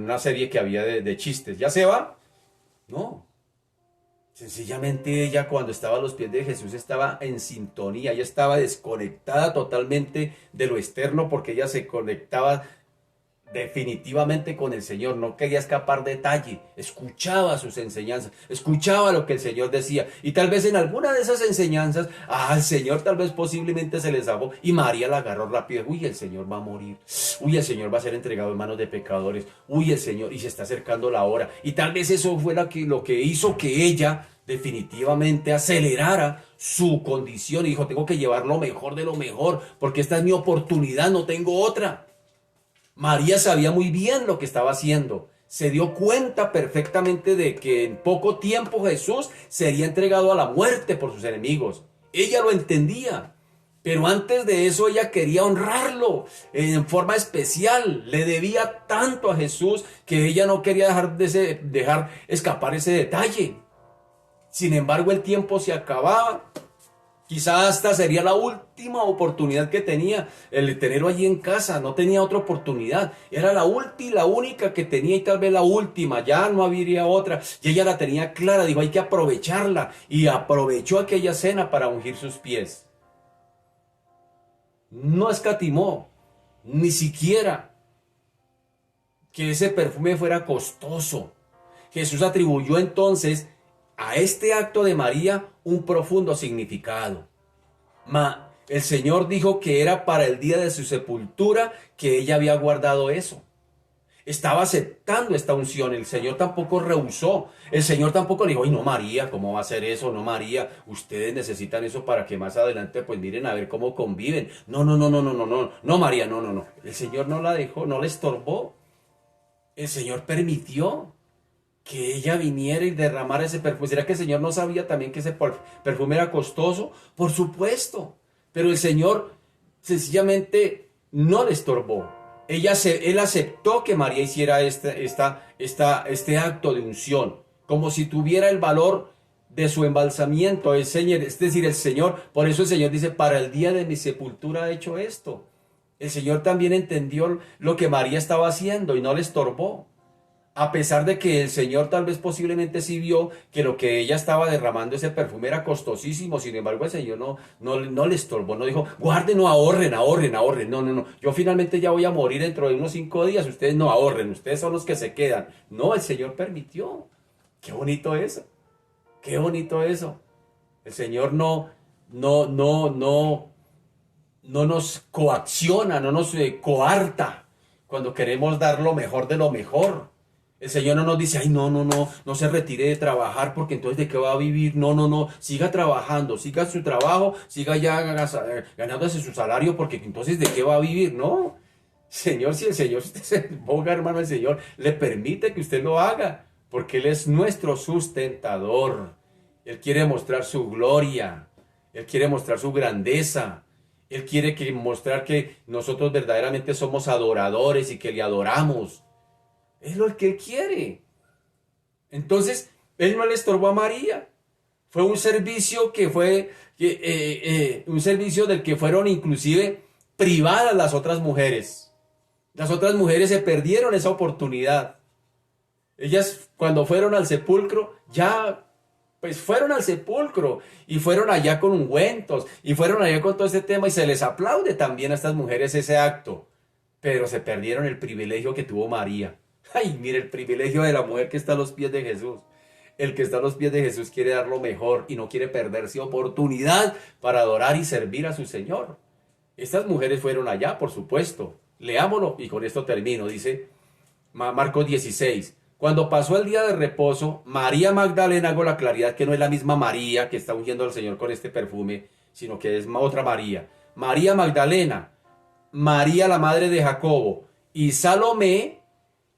una serie que había de chistes, ya se va. No, sencillamente ella cuando estaba a los pies de Jesús estaba en sintonía, ella estaba desconectada totalmente de lo externo porque ella se conectaba definitivamente con el Señor, no quería escapar detalle, escuchaba sus enseñanzas, escuchaba lo que el Señor decía y tal vez en alguna de esas enseñanzas al Señor tal vez posiblemente se les zafó y María la agarró rápido, uy, el Señor va a morir, uy, el Señor va a ser entregado en manos de pecadores, uy, el Señor, y se está acercando la hora y tal vez eso fue lo que hizo que ella definitivamente acelerara su condición y dijo, tengo que llevar lo mejor de lo mejor porque esta es mi oportunidad, no tengo otra. María sabía muy bien lo que estaba haciendo. Se dio cuenta perfectamente de que en poco tiempo Jesús sería entregado a la muerte por sus enemigos. Ella lo entendía. Pero antes de eso ella quería honrarlo en forma especial. Le debía tanto a Jesús que ella no quería dejar escapar ese detalle. Sin embargo, el tiempo se acababa. Quizás esta sería la última oportunidad que tenía el tenerlo allí en casa. No tenía otra oportunidad. Era la única que tenía y tal vez la última. Ya no habría otra. Y ella la tenía clara. Dijo, hay que aprovecharla. Y aprovechó aquella cena para ungir sus pies. No escatimó. Ni siquiera que ese perfume fuera costoso. Jesús atribuyó entonces a este acto de María un profundo significado. El Señor dijo que era para el día de su sepultura que ella había guardado eso. Estaba aceptando esta unción. El Señor tampoco rehusó. El Señor tampoco le dijo, ay no María, ¿cómo va a hacer eso? No María, ustedes necesitan eso para que más adelante pues miren a ver cómo conviven. No María, no. El Señor no la dejó, no le estorbó. El Señor permitió que ella viniera y derramara ese perfume. ¿Será que el Señor no sabía también que ese perfume era costoso? Por supuesto. Pero el Señor sencillamente no le estorbó. Él aceptó que María hiciera este acto de unción, como si tuviera el valor de su embalsamiento. Es decir, el Señor, por eso el Señor dice, para el día de mi sepultura he hecho esto. El Señor también entendió lo que María estaba haciendo y no le estorbó. A pesar de que el Señor tal vez posiblemente sí vio que lo que ella estaba derramando ese perfume era costosísimo, sin embargo el Señor no le estorbó, no dijo, guarden, no ahorren, no, yo finalmente ya voy a morir dentro de unos 5 días, ustedes no ahorren, ustedes son los que se quedan. No, el Señor permitió. Qué bonito eso, qué bonito eso. El Señor no nos coacciona, no nos coarta cuando queremos dar lo mejor de lo mejor. El Señor no nos dice, ay, no se retire de trabajar porque entonces ¿de qué va a vivir? No, siga trabajando, siga su trabajo, siga ya ganándose su salario porque entonces ¿de qué va a vivir? No, Señor, si usted se ponga, hermano, el Señor le permite que usted lo haga porque Él es nuestro sustentador. Él quiere mostrar su gloria, Él quiere mostrar su grandeza. Él quiere mostrar que nosotros verdaderamente somos adoradores y que le adoramos. Es lo que Él quiere. Entonces, Él no le estorbó a María. Fue un servicio un servicio del que fueron inclusive privadas las otras mujeres. Las otras mujeres se perdieron esa oportunidad. Ellas cuando fueron al sepulcro, pues fueron al sepulcro y fueron allá con ungüentos y fueron allá con todo este tema y se les aplaude también a estas mujeres ese acto. Pero se perdieron el privilegio que tuvo María. Ay, mire el privilegio de la mujer que está a los pies de Jesús. El que está a los pies de Jesús quiere dar lo mejor y no quiere perderse oportunidad para adorar y servir a su Señor. Estas mujeres fueron allá, por supuesto. Leámoslo y con esto termino. Dice Marcos 16. Cuando pasó el día de reposo, María Magdalena, hago la claridad que no es la misma María que está ungiendo al Señor con este perfume, sino que es otra María. María Magdalena, María la madre de Jacobo y Salomé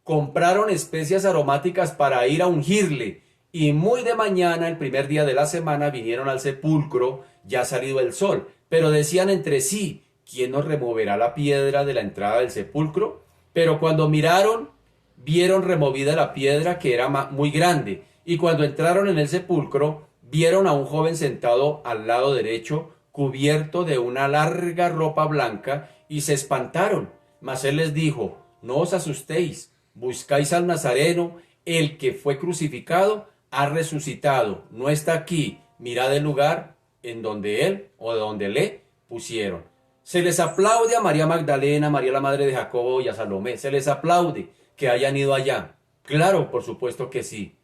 compraron especias aromáticas para ir a ungirle. Y muy de mañana, el primer día de la semana, vinieron al sepulcro, ya salido el sol. Pero decían entre sí, ¿quién nos removerá la piedra de la entrada del sepulcro? Pero cuando miraron, vieron removida la piedra que era muy grande. Y cuando entraron en el sepulcro, vieron a un joven sentado al lado derecho, cubierto de una larga ropa blanca, y se espantaron. Mas él les dijo: no os asustéis, buscáis al Nazareno, el que fue crucificado, ha resucitado, no está aquí, mirad el lugar en donde él o donde le pusieron. Se les aplaude a María Magdalena, María la madre de Jacobo y a Salomé. Se les aplaude que hayan ido allá. Claro, por supuesto que sí.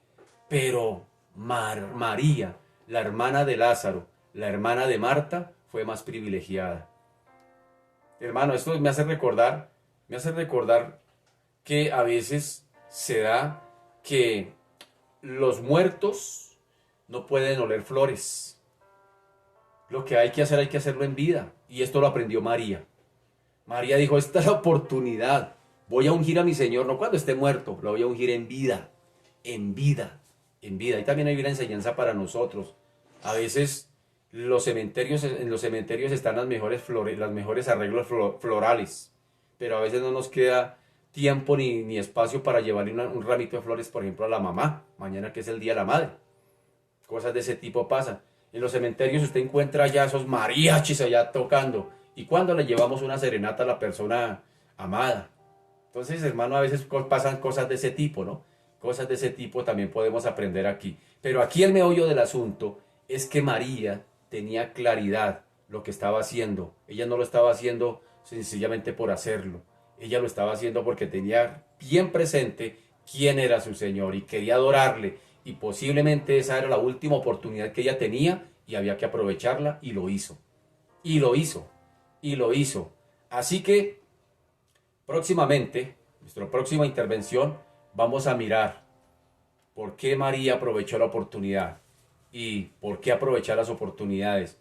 Pero María, la hermana de Lázaro, la hermana de Marta, fue más privilegiada. Hermano, esto me hace recordar que a veces se da que los muertos no pueden oler flores. Lo que hay que hacer, hay que hacerlo en vida. Y esto lo aprendió María. María dijo: esta es la oportunidad. Voy a ungir a mi Señor, no cuando esté muerto, lo voy a ungir en vida. En vida. En vida. Y también hay una enseñanza para nosotros. A veces en los cementerios están las mejores flores, los mejores arreglos florales. Pero a veces no nos queda tiempo ni espacio para llevarle un ramito de flores, por ejemplo, a la mamá. Mañana que es el Día de la Madre. Cosas de ese tipo pasan. En los cementerios usted encuentra ya esos mariachis allá tocando. ¿Y cuando le llevamos una serenata a la persona amada? Entonces, hermano, a veces pasan cosas de ese tipo, ¿no? Cosas de ese tipo también podemos aprender aquí. Pero aquí el meollo del asunto es que María tenía claridad lo que estaba haciendo. Ella no lo estaba haciendo sencillamente por hacerlo. Ella lo estaba haciendo porque tenía bien presente quién era su Señor y quería adorarle. Y posiblemente esa era la última oportunidad que ella tenía y había que aprovecharla, y lo hizo. Y lo hizo. Y lo hizo. Así que próximamente, nuestra próxima intervención, vamos a mirar por qué María aprovechó la oportunidad y por qué aprovechar las oportunidades.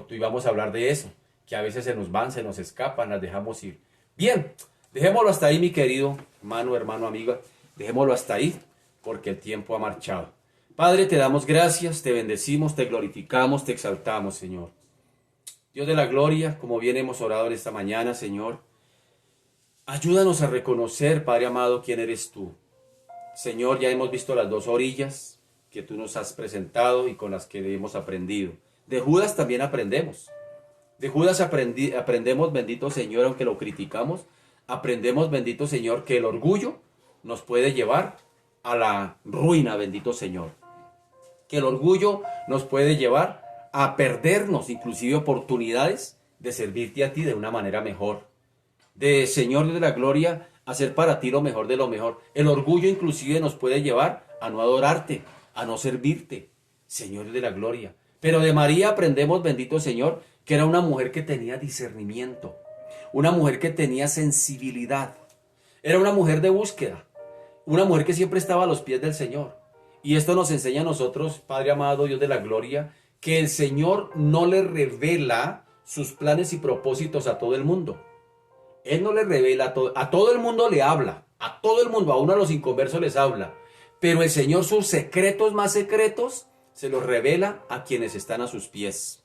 Y vamos a hablar de eso, que a veces se nos van, se nos escapan, las dejamos ir. Bien, dejémoslo hasta ahí, mi querido hermano, amiga. Dejémoslo hasta ahí, porque el tiempo ha marchado. Padre, te damos gracias, te bendecimos, te glorificamos, te exaltamos, Señor. Dios de la gloria, como bien hemos orado en esta mañana, Señor, ayúdanos a reconocer, Padre amado, quién eres tú. Señor, ya hemos visto las dos orillas que tú nos has presentado y con las que hemos aprendido. De Judas también aprendemos. De Judas aprendemos, bendito Señor, aunque lo criticamos, aprendemos, bendito Señor, que el orgullo nos puede llevar a la ruina, bendito Señor. Que el orgullo nos puede llevar a perdernos inclusive oportunidades de servirte a ti de una manera mejor. De, Señor de la gloria, hacer para ti lo mejor de lo mejor. El orgullo inclusive nos puede llevar a no adorarte, a no servirte, Señor de la gloria. Pero de María aprendemos, bendito Señor, que era una mujer que tenía discernimiento, una mujer que tenía sensibilidad, era una mujer de búsqueda, una mujer que siempre estaba a los pies del Señor. Y esto nos enseña a nosotros, Padre amado, Dios de la gloria, que el Señor no le revela sus planes y propósitos a todo el mundo. Él no le revela a todo el mundo le habla, a todo el mundo, aún a los inconversos les habla. Pero el Señor sus secretos más secretos se los revela a quienes están a sus pies.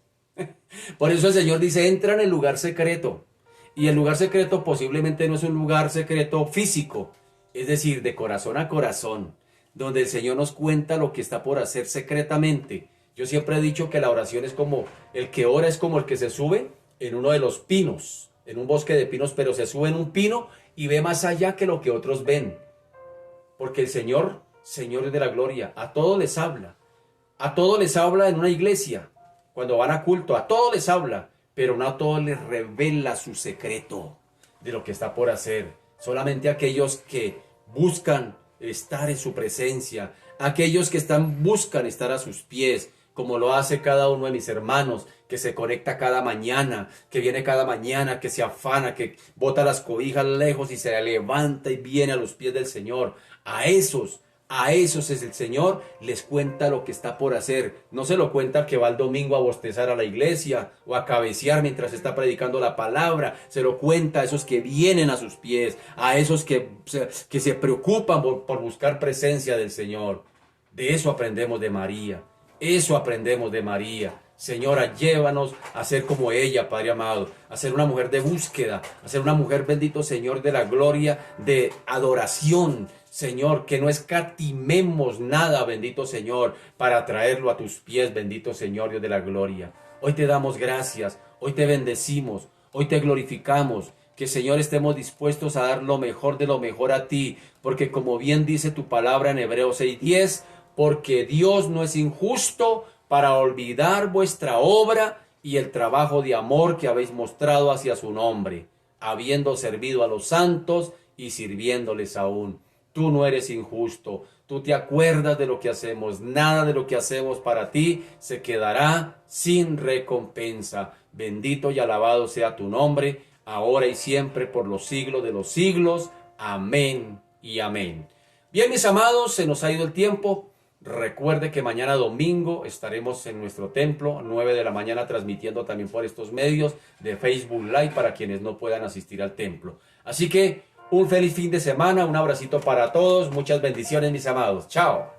Por eso el Señor dice: entra en el lugar secreto. Y el lugar secreto posiblemente no es un lugar secreto físico, es decir, de corazón a corazón, donde el Señor nos cuenta lo que está por hacer secretamente. Yo siempre he dicho que la oración es como, el que ora es como el que se sube en uno de los pinos, en un bosque de pinos, pero se sube en un pino y ve más allá que lo que otros ven. Porque el Señor, Señor de la gloria, a todos les habla. A todos les habla en una iglesia, cuando van a culto, a todos les habla, pero no a todos les revela su secreto de lo que está por hacer. Solamente aquellos que buscan estar en su presencia, aquellos que buscan estar a sus pies, como lo hace cada uno de mis hermanos, que se conecta cada mañana, que viene cada mañana, que se afana, que bota las cobijas lejos y se levanta y viene a los pies del Señor. A esos es el Señor, les cuenta lo que está por hacer. No se lo cuenta que va el domingo a bostezar a la iglesia o a cabecear mientras está predicando la palabra. Se lo cuenta a esos que vienen a sus pies, a esos que se preocupan por buscar presencia del Señor. De eso aprendemos de María. Eso aprendemos de María. Señora, llévanos a ser como ella, Padre amado, a ser una mujer de búsqueda, a ser una mujer, bendito Señor, de la gloria, de adoración, Señor, que no escatimemos nada, bendito Señor, para traerlo a tus pies, bendito Señor, Dios de la gloria. Hoy te damos gracias, hoy te bendecimos, hoy te glorificamos. Que, Señor, estemos dispuestos a dar lo mejor de lo mejor a ti, porque como bien dice tu palabra en Hebreos 6:10, porque Dios no es injusto para olvidar vuestra obra y el trabajo de amor que habéis mostrado hacia su nombre, habiendo servido a los santos y sirviéndoles aún. Tú no eres injusto, tú te acuerdas de lo que hacemos, nada de lo que hacemos para ti se quedará sin recompensa. Bendito y alabado sea tu nombre, ahora y siempre por los siglos de los siglos. Amén y amén. Bien, mis amados, se nos ha ido el tiempo. Recuerde que mañana domingo estaremos en nuestro templo, 9 de la mañana, transmitiendo también por estos medios de Facebook Live para quienes no puedan asistir al templo. Así que un feliz fin de semana, un abracito para todos, muchas bendiciones, mis amados. Chao.